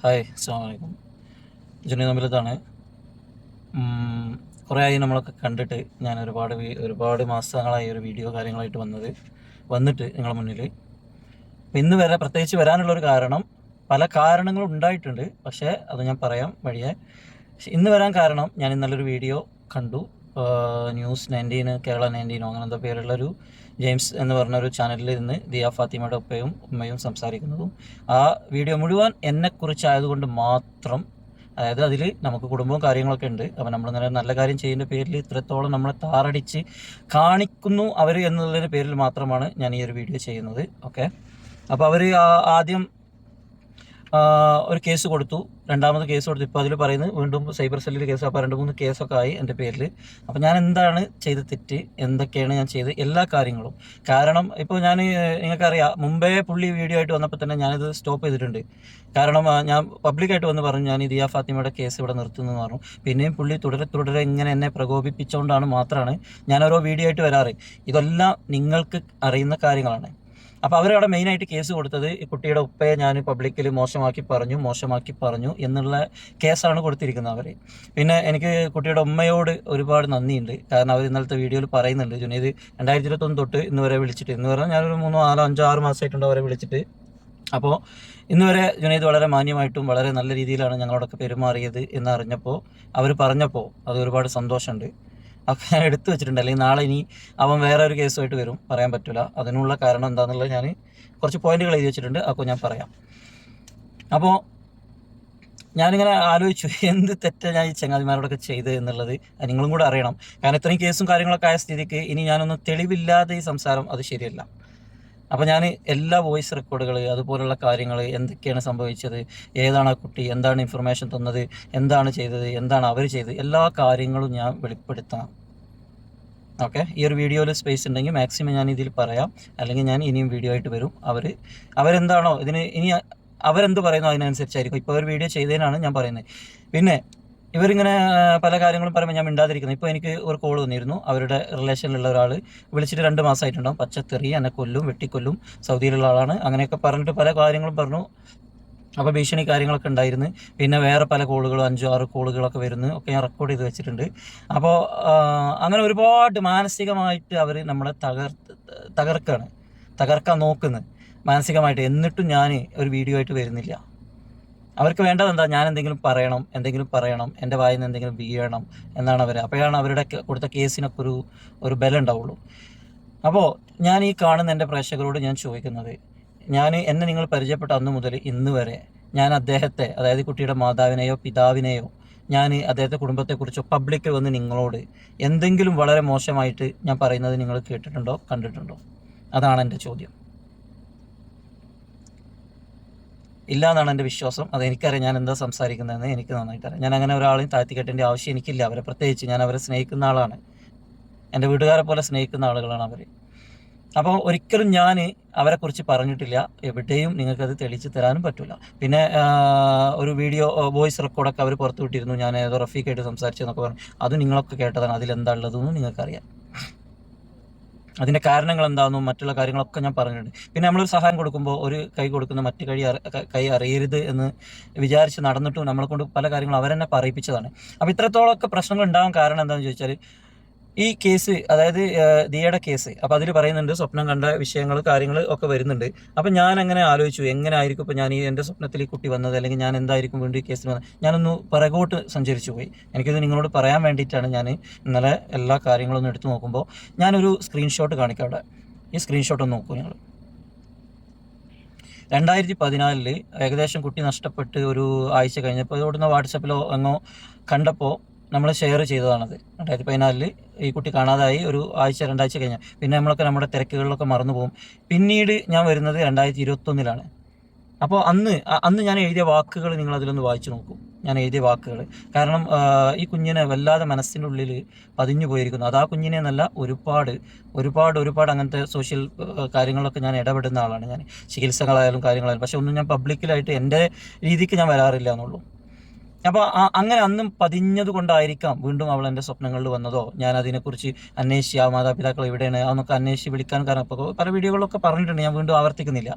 Hi, അസ്സലാമു അലൈക്കും. ജുനൈദ് അമ്പലത്താണ്. കുറേ ആയി നമ്മളൊക്കെ കണ്ടിട്ട്. ഞാൻ ഒരുപാട് മാസങ്ങളായി ഒരു വീഡിയോ കാര്യങ്ങളായിട്ട് വന്നിട്ട് നിങ്ങളുടെ മുന്നിൽ. അപ്പോൾ ഇന്ന് വരെ പ്രത്യേകിച്ച് വരാനുള്ളൊരു കാരണം, പല കാരണങ്ങളും ഉണ്ടായിട്ടുണ്ട്. പക്ഷേ അത് ഞാൻ പറയാം വഴിയെ. ഇന്ന് വരാൻ കാരണം, ഞാൻ ഇന്നലൊരു വീഡിയോ കണ്ടു. ന്യൂസ് 19 കേരള 19 അങ്ങനെ എന്തോ പേരുള്ളൊരു ജെയിംസ് എന്ന് പറഞ്ഞൊരു ചാനലിൽ നിന്ന് ദിയ ഫാത്തിമയുടെ ഉപ്പയും ഉമ്മയും സംസാരിക്കുന്നതും, ആ വീഡിയോ മുഴുവൻ എന്നെക്കുറിച്ചായതുകൊണ്ട് മാത്രം, അതായത് അതിൽ നമുക്ക് കുടുംബവും കാര്യങ്ങളൊക്കെ ഉണ്ട്. അപ്പോൾ നമ്മളിങ്ങനെ നല്ല കാര്യം ചെയ്യുന്ന പേരിൽ ഇത്രത്തോളം നമ്മളെ താറടിച്ച് കാണിക്കുന്നു അവർ എന്നുള്ളതിൻ്റെ പേരിൽ മാത്രമാണ് ഞാൻ ഈ ഒരു വീഡിയോ ചെയ്യുന്നത്. ഓക്കെ, അപ്പോൾ അവർ ആദ്യം ഒരു കേസ് കൊടുത്തു, രണ്ടാമത് കേസ് കൊടുത്തു. ഇപ്പോൾ അതിൽ പറയുന്നത് വീണ്ടും സൈബർ സെല്ലിൽ കേസ്. അപ്പോൾ 2-3 കേസൊക്കെ ആയി എൻ്റെ പേരിൽ. അപ്പോൾ ഞാൻ എന്താണ് ചെയ്ത തെറ്റ്, എന്തൊക്കെയാണ് ഞാൻ ചെയ്ത്, എല്ലാ കാര്യങ്ങളും. കാരണം ഇപ്പോൾ നിങ്ങൾക്കറിയാം, മുമ്പേ പുള്ളി വീഡിയോ ആയിട്ട് വന്നപ്പോൾ തന്നെ ഞാനിത് സ്റ്റോപ്പ് ചെയ്തിട്ടുണ്ട്. കാരണം ഞാൻ പബ്ലിക്കായിട്ട് വന്ന് പറഞ്ഞു, ഞാൻ ദിയ ഫാത്തിമയുടെ കേസ് ഇവിടെ നിർത്തുന്നു എന്ന് പറഞ്ഞു. പിന്നെയും പുള്ളി തുടരെ ഇങ്ങനെ എന്നെ പ്രകോപിപ്പിച്ചുകൊണ്ടാണ് മാത്രമാണ് ഞാൻ ഓരോ വീഡിയോ ആയിട്ട് വരാറ്. ഇതെല്ലാം നിങ്ങൾക്ക് അറിയുന്ന കാര്യങ്ങളാണ്. അപ്പോൾ അവരവിടെ മെയിനായിട്ട് കേസ് കൊടുത്തത് ഈ കുട്ടിയുടെ ഉപ്പയെ ഞാൻ പബ്ലിക്കിൽ മോശമാക്കി പറഞ്ഞു എന്നുള്ള കേസാണ് കൊടുത്തിരിക്കുന്നത് അവർ. പിന്നെ എനിക്ക് കുട്ടിയുടെ ഉമ്മയോട് ഒരുപാട് നന്ദിയുണ്ട്. കാരണം അവർ ഇന്നലത്തെ വീഡിയോയിൽ പറയുന്നുണ്ട്, ജുനൈദ് 2021 തൊട്ട് ഇന്ന് വരെ വിളിച്ചിട്ട്, ഇന്ന് പറഞ്ഞാൽ ഞാനൊരു 3, 4, 5, 6 മാസമായിട്ടുണ്ട് അവരെ വിളിച്ചിട്ട്. അപ്പോൾ ഇന്ന് വരെ ജുനൈദ് വളരെ മാന്യമായിട്ടും വളരെ നല്ല രീതിയിലാണ് ഞങ്ങളോടൊക്കെ പെരുമാറിയത് എന്നറിഞ്ഞപ്പോൾ, അവർ പറഞ്ഞപ്പോൾ അത് ഒരുപാട് സന്തോഷമുണ്ട്. ഒക്കെ ഞാൻ എടുത്തു വെച്ചിട്ടുണ്ട്. അല്ലെങ്കിൽ നാളെ ഇനി അവൻ വേറെ ഒരു കേസുമായിട്ട് വരും, പറയാൻ പറ്റില്ല. അതിനുള്ള കാരണം എന്താണെന്നുള്ളത് ഞാൻ കുറച്ച് പോയിന്റുകൾ എഴുതി വെച്ചിട്ടുണ്ട്. അപ്പോൾ ഞാൻ പറയാം. അപ്പോൾ ഞാനിങ്ങനെ ആലോചിച്ചു, എന്ത് തെറ്റാണ് ഞാൻ ഈ ചങ്ങാതിമാരോടൊക്കെ ചെയ്ത് എന്നുള്ളത് നിങ്ങളും കൂടെ അറിയണം. കാരണം ഇത്രയും കേസും കാര്യങ്ങളൊക്കെ ആയ സ്ഥിതിക്ക് ഇനി ഞാനൊന്നും തെളിവില്ലാതെ ഈ സംസാരം അത് ശരിയല്ല. അപ്പോൾ ഞാൻ എല്ലാ വോയിസ് റെക്കോർഡുകൾ, അതുപോലുള്ള കാര്യങ്ങൾ, എന്തൊക്കെയാണ് സംഭവിച്ചത്, ഏതാണ് ആ കുട്ടി, എന്താണ് ഇൻഫർമേഷൻ തന്നത്, എന്താണ് ചെയ്തത്, എന്താണ് അവർ ചെയ്തത്, എല്ലാ കാര്യങ്ങളും ഞാൻ വെളിപ്പെടുത്താം. ഓക്കെ, ഈ ഒരു വീഡിയോയിൽ സ്പേസ് ഉണ്ടെങ്കിൽ മാക്സിമം ഞാൻ ഇതിൽ പറയാം. അല്ലെങ്കിൽ ഞാൻ ഇനിയും വീഡിയോ ആയിട്ട് വരും. അവരെന്താണോ ഇതിന് ഇനി അവരെന്ത് പറയുന്നോ അതിനനുസരിച്ചായിരിക്കും. ഇപ്പോൾ ഒരു വീഡിയോ ചെയ്തതിനാണ് ഞാൻ പറയുന്നത്. പിന്നെ ഇവരിങ്ങനെ പല കാര്യങ്ങളും പറയുമ്പോൾ ഞാൻ മിണ്ടാതിരിക്കുന്നത്. ഇപ്പോൾ എനിക്ക് ഒരു കോൾ വന്നിരുന്നു. അവരുടെ റിലേഷനിലുള്ള ഒരാൾ വിളിച്ചിട്ട് 2 മാസമായിട്ടുണ്ടാവും. പച്ചത്തെറി, എന്നെ കൊല്ലും, വെട്ടിക്കൊല്ലും, സൗദിയിലുള്ള ആളാണ്, അങ്ങനെയൊക്കെ പറഞ്ഞിട്ട് പല കാര്യങ്ങളും പറഞ്ഞു. അപ്പോൾ ഭീഷണി കാര്യങ്ങളൊക്കെ ഉണ്ടായിരുന്നു. പിന്നെ വേറെ പല കോളുകളും 5-6 കോളുകളൊക്കെ വരുന്നു, ഒക്കെ ഞാൻ റെക്കോർഡ് ചെയ്ത് വെച്ചിട്ടുണ്ട്. അപ്പോൾ അങ്ങനെ ഒരുപാട് മാനസികമായിട്ട് അവർ നമ്മളെ തകർക്കാൻ നോക്കുന്നത് മാനസികമായിട്ട്. എന്നിട്ടും ഞാൻ ഒരു വീഡിയോ ആയിട്ട് വരുന്നില്ല. അവർക്ക് വേണ്ടത് എന്താ, ഞാൻ എന്തെങ്കിലും പറയണം, എൻ്റെ വായിൽ നിന്ന് എന്തെങ്കിലും വീഴണം എന്നാണ് അവർ. അപ്പോഴാണ് അവരുടെ കൊടുത്ത കേസിനൊക്കെ ഒരു ബലം ഉണ്ടാവുള്ളൂ. അപ്പോൾ ഞാൻ ഈ കാണുന്ന എൻ്റെ പ്രേക്ഷകരോട് ഞാൻ ചോദിക്കുന്നത്, എന്നെ നിങ്ങൾ പരിചയപ്പെട്ട അന്ന് മുതൽ ഇന്ന് വരെ ഞാൻ അദ്ദേഹത്തെ, അതായത് കുട്ടിയുടെ മാതാവിനെയോ പിതാവിനെയോ, ഞാൻ അദ്ദേഹത്തെ കുടുംബത്തെക്കുറിച്ചോ പബ്ലിക്കിൽ വന്ന് നിങ്ങളോട് എന്തെങ്കിലും വളരെ മോശമായിട്ട് ഞാൻ പറയുന്നത് നിങ്ങൾ കേട്ടിട്ടുണ്ടോ, കണ്ടിട്ടുണ്ടോ? അതാണ് എൻ്റെ ചോദ്യം. ഇല്ല എന്നാണ് എൻ്റെ വിശ്വാസം. അതെനിക്കറിയാം, ഞാൻ എന്താ സംസാരിക്കുന്നതെന്ന് എനിക്ക് നന്നായിട്ട് അറിയാം. ഞാൻ അങ്ങനെ ഒരാളെയും താഴ്ത്തിക്കെട്ടേണ്ട ആവശ്യം എനിക്കില്ല. അവരെ പ്രത്യേകിച്ച് ഞാൻ അവരെ സ്നേഹിക്കുന്ന ആളാണ്. എൻ്റെ വീട്ടുകാരെ പോലെ സ്നേഹിക്കുന്ന ആളുകളാണ് അവർ. അപ്പോൾ ഒരിക്കലും ഞാൻ അവരെക്കുറിച്ച് പറഞ്ഞിട്ടില്ല എവിടെയും. നിങ്ങൾക്കത് തെളിയിച്ച് തരാനും പറ്റില്ല. പിന്നെ ഒരു വീഡിയോ വോയിസ് റെക്കോർഡൊക്കെ അവർ പുറത്തു വിട്ടിരുന്നു, ഞാൻ ഏതോ റഫീഖായിട്ട് സംസാരിച്ചെന്നൊക്കെ പറഞ്ഞു. അത് നിങ്ങളൊക്കെ കേട്ടതാണ്. അതിലെന്താ ഉള്ളതെന്നും നിങ്ങൾക്കറിയാം. അതിൻ്റെ കാരണങ്ങൾ എന്താണെന്നും മറ്റുള്ള കാര്യങ്ങളൊക്കെ ഞാൻ പറഞ്ഞിട്ടുണ്ട്. പിന്നെ നമ്മളൊരു സഹായം കൊടുക്കുമ്പോൾ ഒരു കൈ കൊടുക്കുന്ന മറ്റു കൈ അറിയരുത് എന്ന് വിചാരിച്ച് നടന്നിട്ടും നമ്മളെ കൊണ്ട് പല കാര്യങ്ങളും അവരെന്നെ പറയിപ്പിച്ചതാണ്. അപ്പോൾ ഇത്രത്തോളമൊക്കെ പ്രശ്നങ്ങൾ ഉണ്ടാകാൻ കാരണം എന്താണെന്ന് ചോദിച്ചാൽ, ഈ കേസ്, അതായത് ദിയയുടെ കേസ്. അപ്പോൾ അതിൽ പറയുന്നുണ്ട് സ്വപ്നം കണ്ട വിഷയങ്ങൾ, കാര്യങ്ങൾ ഒക്കെ വരുന്നുണ്ട്. അപ്പോൾ ഞാൻ അങ്ങനെ ആലോചിച്ചു, എങ്ങനെ ആയിരിക്കും ഇപ്പോൾ ഞാൻ എൻ്റെ സ്വപ്നത്തിൽ ഈ കുട്ടി വന്നത്, അല്ലെങ്കിൽ ഞാൻ എന്തായിരിക്കും വീണ്ടും ഈ കേസിന് വന്നത്. ഞാനൊന്ന് പിറകോട്ട് സഞ്ചരിച്ചു പോയി. എനിക്കിത് നിങ്ങളോട് പറയാൻ വേണ്ടിയിട്ടാണ് ഞാൻ ഇന്നലെ എല്ലാ കാര്യങ്ങളൊന്നും എടുത്തു നോക്കുമ്പോൾ ഞാനൊരു സ്ക്രീൻഷോട്ട് കാണിക്കാം അവിടെ. ഈ സ്ക്രീൻഷോട്ട് ഒന്ന് നോക്കൂ നിങ്ങൾ. 2014 ഏകദേശം കുട്ടി നഷ്ടപ്പെട്ട് ഒരു ആഴ്ച കഴിഞ്ഞപ്പോൾ ഇവിടുന്ന് വാട്സപ്പിലോ എങ്ങോ കണ്ടപ്പോൾ നമ്മൾ ഷെയർ ചെയ്തതാണത്. 2014 ഈ കുട്ടി കാണാതായി ഒരു ആഴ്ച 2 ആഴ്ച കഴിഞ്ഞാൽ പിന്നെ നമ്മളൊക്കെ നമ്മുടെ തിരക്കുകളിലൊക്കെ മറന്നു പോകും. പിന്നീട് ഞാൻ വരുന്നത് 2021 അപ്പോൾ അന്ന് ഞാൻ എഴുതിയ വാക്കുകൾ നിങ്ങളതിലൊന്ന് വായിച്ചു നോക്കൂ. ഞാൻ എഴുതിയ വാക്കുകൾ. കാരണം ഈ കുഞ്ഞിനെ വല്ലാതെ മനസ്സിൻ്റെ ഉള്ളിൽ പതിഞ്ഞു പോയിരിക്കുന്നു. അത് ആ കുഞ്ഞിനെ എന്നല്ല, ഒരുപാട് അങ്ങനത്തെ സോഷ്യൽ കാര്യങ്ങളൊക്കെ ഞാൻ ഇടപെടുന്ന ആളാണ്. ഞാൻ ചികിത്സകളായാലും കാര്യങ്ങളായാലും. പക്ഷെ ഒന്നും ഞാൻ പബ്ലിക്കിലായിട്ട് എൻ്റെ രീതിക്ക് ഞാൻ വരാറില്ല എന്നുള്ളൂ. അപ്പോൾ അങ്ങനെ അന്നും പതിഞ്ഞത് കൊണ്ടായിരിക്കാം വീണ്ടും അവൾ എൻ്റെ സ്വപ്നങ്ങളിൽ വന്നതോ. ഞാൻ അതിനെക്കുറിച്ച് അന്വേഷിച്ച്, ആ മാതാപിതാക്കൾ എവിടെയാണ് അതൊക്കെ അന്വേഷിച്ച് വിളിക്കാൻ കാരണം ഇപ്പോൾ പല വീഡിയോകളിലൊക്കെ പറഞ്ഞിട്ടുണ്ട്, ഞാൻ വീണ്ടും ആവർത്തിക്കുന്നില്ല.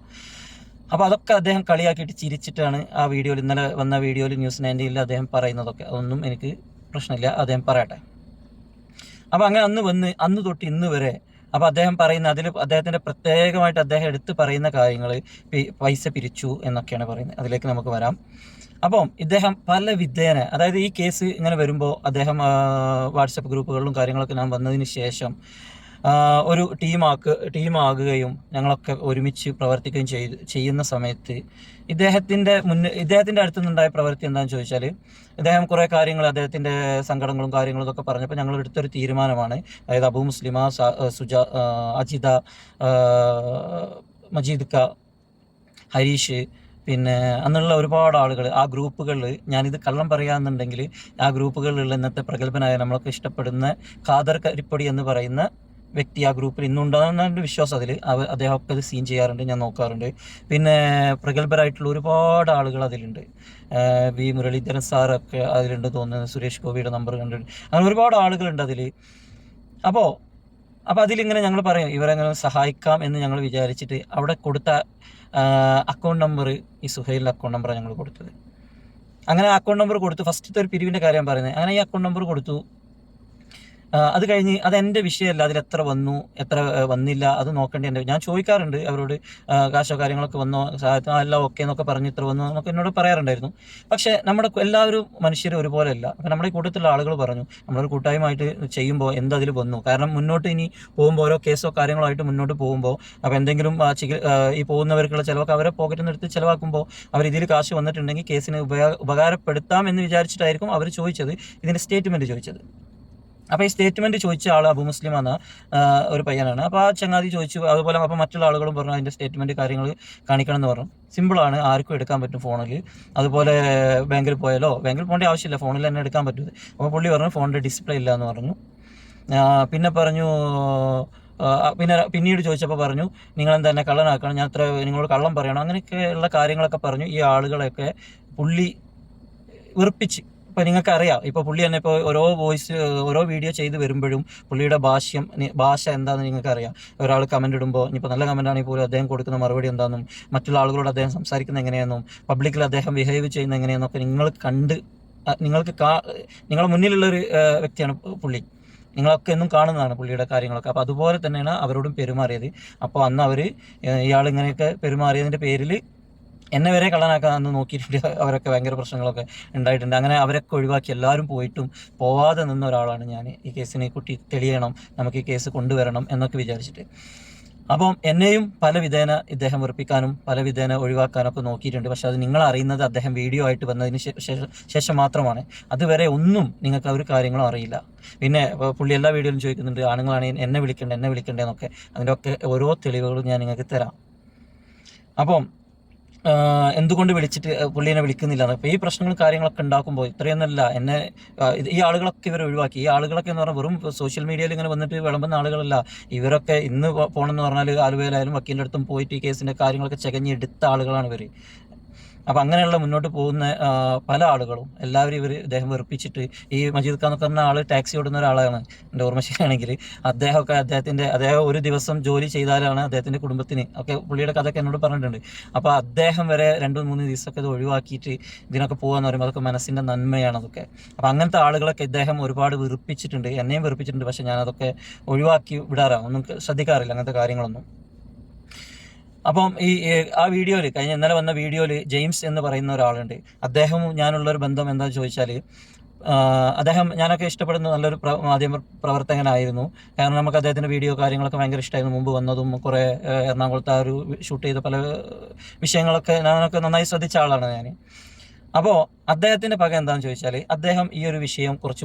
അപ്പോൾ അതൊക്കെ അദ്ദേഹം കളിയാക്കിയിട്ട് ചിരിച്ചിട്ടാണ് ആ വീഡിയോയിൽ, ഇന്നലെ വന്ന വീഡിയോയിൽ ന്യൂസ് 19 അദ്ദേഹം പറയുന്നതൊക്കെ. അതൊന്നും എനിക്ക് പ്രശ്നമില്ല, അദ്ദേഹം പറയട്ടെ. അപ്പോൾ അങ്ങനെ അന്ന് തൊട്ട് ഇന്ന് വരെ അപ്പോൾ അദ്ദേഹം പറയുന്ന അതിൽ അദ്ദേഹത്തിൻ്റെ പ്രത്യേകമായിട്ട് അദ്ദേഹം എടുത്ത് പറയുന്ന കാര്യങ്ങൾ പൈസ പിരിച്ചു എന്നൊക്കെയാണ് പറയുന്നത്. അതിലേക്ക് നമുക്ക് വരാം. അപ്പം ഇദ്ദേഹം പല വിധേന, അതായത് ഈ കേസ് ഇങ്ങനെ വരുമ്പോൾ അദ്ദേഹം വാട്സപ്പ് ഗ്രൂപ്പുകളിലും കാര്യങ്ങളൊക്കെ ഞാൻ വന്നതിന് ശേഷം ഒരു ടീമാകുകയും ഞങ്ങളൊക്കെ ഒരുമിച്ച് പ്രവർത്തിക്കുകയും ചെയ്യുന്ന സമയത്ത് ഇദ്ദേഹത്തിൻ്റെ അടുത്ത് നിന്നുണ്ടായ പ്രവൃത്തി എന്താണെന്ന് ചോദിച്ചാൽ, അദ്ദേഹം കുറേ കാര്യങ്ങൾ അദ്ദേഹത്തിൻ്റെ സങ്കടങ്ങളും കാര്യങ്ങളും ഇതൊക്കെ പറഞ്ഞപ്പോൾ ഞങ്ങൾ എടുത്തൊരു തീരുമാനമാണ്. അതായത് അബു മുസ്ലിമ, അജിത, മജീദ് ക, ഹരീഷ്, പിന്നെ അന്നുള്ള ഒരുപാട് ആളുകൾ ആ ഗ്രൂപ്പുകളിൽ, ഞാനിത് കള്ളം പറയാമെന്നുണ്ടെങ്കിൽ ആ ഗ്രൂപ്പുകളിലുള്ള ഇന്നത്തെ പ്രഗത്ഭനായ നമ്മളൊക്കെ ഇഷ്ടപ്പെടുന്ന ഖാദർ കരിപ്പൊടി എന്ന് പറയുന്ന വ്യക്തി ആ ഗ്രൂപ്പിൽ ഇന്നുണ്ടാകുന്ന വിശ്വാസം അതിൽ അദ്ദേഹമൊക്കെ അത് സീൻ ചെയ്യാറുണ്ട്, ഞാൻ നോക്കാറുണ്ട്. പിന്നെ പ്രഗത്ഭരായിട്ടുള്ള ഒരുപാട് ആളുകൾ അതിലുണ്ട്. വി മുരളീധരൻ സാറൊക്കെ അതിലുണ്ട് തോന്നുന്നത്, സുരേഷ് ഗോപിയുടെ നമ്പർ കണ്ടിട്ടുണ്ട്. അങ്ങനെ ഒരുപാട് ആളുകളുണ്ട് അതിൽ. അപ്പോൾ അതിലിങ്ങനെ ഞങ്ങൾ പറയും ഇവരെങ്ങനെ സഹായിക്കാം എന്ന് ഞങ്ങൾ വിചാരിച്ചിട്ട് അവിടെ കൊടുത്ത അക്കൗണ്ട് നമ്പർ, ഈ സുഹൈലിൻ്റെ അക്കൗണ്ട് നമ്പറാണ് ഞങ്ങൾ കൊടുത്തത്. അങ്ങനെ അക്കൗണ്ട് നമ്പർ കൊടുത്തു. ഫസ്റ്റത്തെ ഒരു പിരിവിൻ്റെ കാര്യം പറയുന്നത്. അങ്ങനെ ഈ അക്കൗണ്ട് നമ്പർ കൊടുത്തു. അത് കഴിഞ്ഞ് അതെൻ്റെ വിഷയമല്ല, അതിലെത്ര വന്നു എത്ര വന്നില്ല അത് നോക്കേണ്ടി ഞാൻ ചോദിക്കാറുണ്ട് അവരോട്. കാശോ കാര്യങ്ങളൊക്കെ വന്നോ, എല്ലാം ഓക്കെ എന്നൊക്കെ പറഞ്ഞ് ഇത്ര വന്നു എന്നൊക്കെ എന്നോട് പറയാറുണ്ടായിരുന്നു. പക്ഷേ നമ്മുടെ എല്ലാവരും മനുഷ്യർ ഒരുപോലെയല്ല. അപ്പം നമ്മുടെ ഈ കൂട്ടത്തിലുള്ള ആളുകൾ പറഞ്ഞു, നമ്മളൊരു കൂട്ടായ്മയായിട്ട് ചെയ്യുമ്പോൾ എന്തതിൽ വന്നു. കാരണം മുന്നോട്ട് ഇനി പോകുമ്പോൾ ഓരോ കേസോ കാര്യങ്ങളോ ആയിട്ട് മുന്നോട്ട് പോകുമ്പോൾ അപ്പോൾ എന്തെങ്കിലും ഈ പോകുന്നവർക്കുള്ള ചിലവൊക്കെ അവരെ പോക്കറ്റിൽ നിന്ന് എടുത്ത് ചിലവാക്കുമ്പോൾ അവർ ഇതിൽ കാശ് വന്നിട്ടുണ്ടെങ്കിൽ കേസിന് ഉപകാരപ്പെടുത്താം എന്ന് വിചാരിച്ചിട്ടായിരിക്കും അവർ ചോദിച്ചത്, ഇതിൻ്റെ സ്റ്റേറ്റ്മെൻറ്റ് ചോദിച്ചത്. അപ്പോൾ ഈ സ്റ്റേറ്റ്മെൻറ്റ് ചോദിച്ച ആൾ അബു മുസ്ലിം എന്ന ഒരു പയ്യനാണ്. അപ്പോൾ ആ ചങ്ങാതി ചോദിച്ചു. അതുപോലെ അപ്പോൾ മറ്റുള്ള ആളുകളും പറഞ്ഞു അതിൻ്റെ സ്റ്റേറ്റ്മെൻറ്റ് കാര്യങ്ങൾ കാണിക്കണം എന്ന് പറഞ്ഞു. സിമ്പിളാണ്, ആർക്കും എടുക്കാൻ പറ്റും ഫോണിൽ. അതുപോലെ ബാങ്കിൽ പോകേണ്ട ആവശ്യമില്ല, ഫോണിൽ തന്നെ എടുക്കാൻ പറ്റും. അപ്പോൾ പുള്ളി പറഞ്ഞു ഫോണിൻ്റെ ഡിസ്പ്ലേ ഇല്ല എന്ന് പറഞ്ഞു. പിന്നെ പറഞ്ഞു, പിന്നീട് ചോദിച്ചപ്പോൾ പറഞ്ഞു നിങ്ങളെന്താ എന്നെ കള്ളനാക്കണം, ഞാൻ അത്ര നിങ്ങളോട് കള്ളം പറയണം, അങ്ങനെയൊക്കെയുള്ള കാര്യങ്ങളൊക്കെ പറഞ്ഞു. ഈ ആളുകളെയൊക്കെ പുള്ളി വെറുപ്പിച്ച്. ഇപ്പോൾ നിങ്ങൾക്കറിയാം, ഇപ്പോൾ പുള്ളി തന്നെ ഇപ്പോൾ ഓരോ വീഡിയോ ചെയ്ത് വരുമ്പോഴും പുള്ളിയുടെ ഭാഷ എന്താണെന്ന് നിങ്ങൾക്കറിയാം. ഒരാൾ കമൻ്റ് ഇടുമ്പോൾ, ഇനിയിപ്പോൾ നല്ല കമൻ്റ് ആണെങ്കിൽ പോലും അദ്ദേഹം കൊടുക്കുന്ന മറുപടി എന്താണെന്നും മറ്റുള്ള ആളുകളോട് അദ്ദേഹം സംസാരിക്കുന്നത് എങ്ങനെയാണെന്നും പബ്ലിക്കിൽ അദ്ദേഹം ബിഹേവ് ചെയ്യുന്നത് എങ്ങനെയാണെന്നൊക്കെ നിങ്ങളുടെ മുന്നിലുള്ളൊരു വ്യക്തിയാണ് പുള്ളി. നിങ്ങളൊക്കെ എന്നും കാണുന്നതാണ് പുള്ളിയുടെ കാര്യങ്ങളൊക്കെ. അപ്പോൾ അതുപോലെ തന്നെയാണ് അവരോടും പെരുമാറിയത്. അപ്പോൾ അന്ന് ഇയാൾ ഇങ്ങനെയൊക്കെ പെരുമാറിയതിൻ്റെ പേരിൽ എന്നെ വരെ കള്ളനാക്കാന്ന് നോക്കിയിട്ടുണ്ട്. അവരൊക്കെ ഭയങ്കര പ്രശ്നങ്ങളൊക്കെ ഉണ്ടായിട്ടുണ്ട്. അങ്ങനെ അവരൊക്കെ ഒഴിവാക്കി എല്ലാവരും പോവാതെ നിന്ന ഒരാളാണ് ഞാൻ. ഈ കേസിനെ കുട്ടി തെളിയണം, നമുക്ക് ഈ കേസ് കൊണ്ടുവരണം എന്നൊക്കെ വിചാരിച്ചിട്ട്. അപ്പം എന്നെയും പല വിധേന ഇദ്ദേഹം വെറുപ്പിക്കാനും പല വിധേന ഒഴിവാക്കാനൊക്കെ നോക്കിയിട്ടുണ്ട്. പക്ഷെ അത് നിങ്ങൾ അറിയുന്നത് അദ്ദേഹം വീഡിയോ ആയിട്ട് വന്നതിന് ശേഷം മാത്രമാണ്. അതുവരെ ഒന്നും നിങ്ങൾക്ക് ആ ഒരു കാര്യങ്ങളും അറിയില്ല. പിന്നെ പുള്ളി എല്ലാ വീഡിയോയിലും ചോദിക്കുന്നുണ്ട് ആണുങ്ങളാണെങ്കിൽ എന്നെ വിളിക്കണ്ടേ എന്നൊക്കെ. അതിൻ്റെ ഒക്കെ ഓരോ തെളിവുകളും ഞാൻ നിങ്ങൾക്ക് തരാം. അപ്പം എന്തുകൊണ്ട് പുള്ളീനെ വിളിക്കുന്നില്ല. അപ്പോൾ ഈ പ്രശ്നങ്ങളും കാര്യങ്ങളൊക്കെ ഉണ്ടാക്കുമ്പോൾ ഇത്രയൊന്നുമല്ല ഈ ആളുകളൊക്കെ ഇവരെ ഒഴിവാക്കി. ഈ ആളുകളൊക്കെ എന്ന് പറഞ്ഞാൽ വെറും സോഷ്യൽ മീഡിയയിൽ ഇങ്ങനെ വന്നിട്ട് വിളമ്പുന്ന ആളുകളല്ല. ഇവരൊക്കെ ഇന്ന് പോകണമെന്ന് പറഞ്ഞാൽ ആലുവയിലായാലും വക്കീലിൻ്റെ അടുത്തും പോയിട്ട് ഈ കേസിൻ്റെ കാര്യങ്ങളൊക്കെ ചകഞ്ഞെടുത്ത ആളുകളാണ് ഇവർ. അപ്പം അങ്ങനെയുള്ള മുന്നോട്ട് പോകുന്ന പല ആളുകളും എല്ലാവരും ഇദ്ദേഹം വെറുപ്പിച്ചിട്ട്, ഈ മജീദ് ഖാൻ എന്നൊക്കെ പറഞ്ഞ ആൾ ടാക്സി ഓടുന്ന ഒരാളാണ് എൻ്റെ ഓർമ്മ ശരിയാണെങ്കിൽ. അദ്ദേഹം ഒരു ദിവസം ജോലി ചെയ്താലാണ് അദ്ദേഹത്തിൻ്റെ കുടുംബത്തിന് ഒക്കെ പുള്ളിയുടെ കഥയൊക്കെ എന്നോട് പറഞ്ഞിട്ടുണ്ട്. അപ്പോൾ അദ്ദേഹം വരെ 2-3 ദിവസമൊക്കെ ഇത് ഒഴിവാക്കിയിട്ട് ഇതിനൊക്കെ പോകാമെന്ന് പറയുമ്പോൾ അതൊക്കെ മനസ്സിൻ്റെ നന്മയാണ് അതൊക്കെ. അപ്പോൾ അങ്ങനത്തെ ആളുകളൊക്കെ ഇദ്ദേഹം ഒരുപാട് വെറുപ്പിച്ചിട്ടുണ്ട്, എന്നെയും വെറുപ്പിച്ചിട്ടുണ്ട്. പക്ഷേ ഞാനതൊക്കെ ഒഴിവാക്കി വിടാറാണ്, ഒന്നും ശ്രദ്ധിക്കാറില്ല അങ്ങനത്തെ കാര്യങ്ങളൊന്നും. അപ്പം ആ വീഡിയോയിൽ ഇന്നലെ വന്ന വീഡിയോയിൽ ജെയിംസ് എന്ന് പറയുന്ന ഒരാളുണ്ട്. അദ്ദേഹവും ഞാനുള്ളൊരു ബന്ധം എന്താണെന്ന് ചോദിച്ചാൽ, ഞാനൊക്കെ ഇഷ്ടപ്പെടുന്ന നല്ലൊരു മാധ്യമ പ്രവർത്തകനായിരുന്നു. കാരണം നമുക്ക് അദ്ദേഹത്തിൻ്റെ വീഡിയോ കാര്യങ്ങളൊക്കെ ഭയങ്കര ഇഷ്ടമായിരുന്നു. മുമ്പ് വന്നതും കുറേ എറണാകുളത്ത് ആ ഒരു ഷൂട്ട് ചെയ്ത പല വിഷയങ്ങളൊക്കെ ഞാനൊക്കെ നന്നായി ശ്രദ്ധിച്ച ആളാണ് ഞാൻ. അപ്പോൾ അദ്ദേഹത്തിൻ്റെ പക എന്താണെന്ന് ചോദിച്ചാൽ, അദ്ദേഹം ഈ ഒരു വിഷയം കുറച്ച്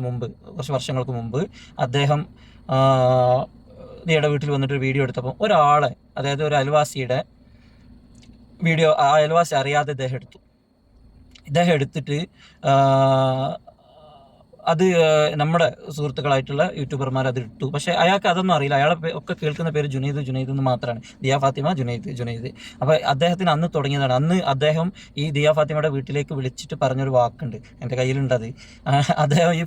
വർഷങ്ങൾക്ക് മുമ്പ് അദ്ദേഹം നീയുടെ വീട്ടിൽ വന്നിട്ട് വീഡിയോ എടുത്തപ്പോൾ ഒരാളെ, അതായത് ഒരു അയൽവാസിയുടെ വീഡിയോ ആ അയൽവാസി അറിയാതെ ഇദ്ദേഹം എടുത്തിട്ട് അത് നമ്മുടെ സുഹൃത്തുക്കളായിട്ടുള്ള യൂട്യൂബർമാർ അത് ഇട്ടു. പക്ഷേ അയാൾക്ക് അതൊന്നും അറിയില്ല. അയാളെ ഒക്കെ കേൾക്കുന്ന പേര് ജുനൈദ് ജുനൈദ് എന്ന് മാത്രമാണ്. ദിയ ഫാത്തിമ ജുനൈദ് ജുനൈദ്. അപ്പോൾ അദ്ദേഹത്തിന് അന്ന് തുടങ്ങിയതാണ്. അന്ന് അദ്ദേഹം ഈ ദിയ ഫാത്തിമയുടെ വീട്ടിലേക്ക് വിളിച്ചിട്ട് പറഞ്ഞൊരു വാക്കുണ്ട്, എൻ്റെ കയ്യിലുണ്ടത്. അദ്ദേഹം ഈ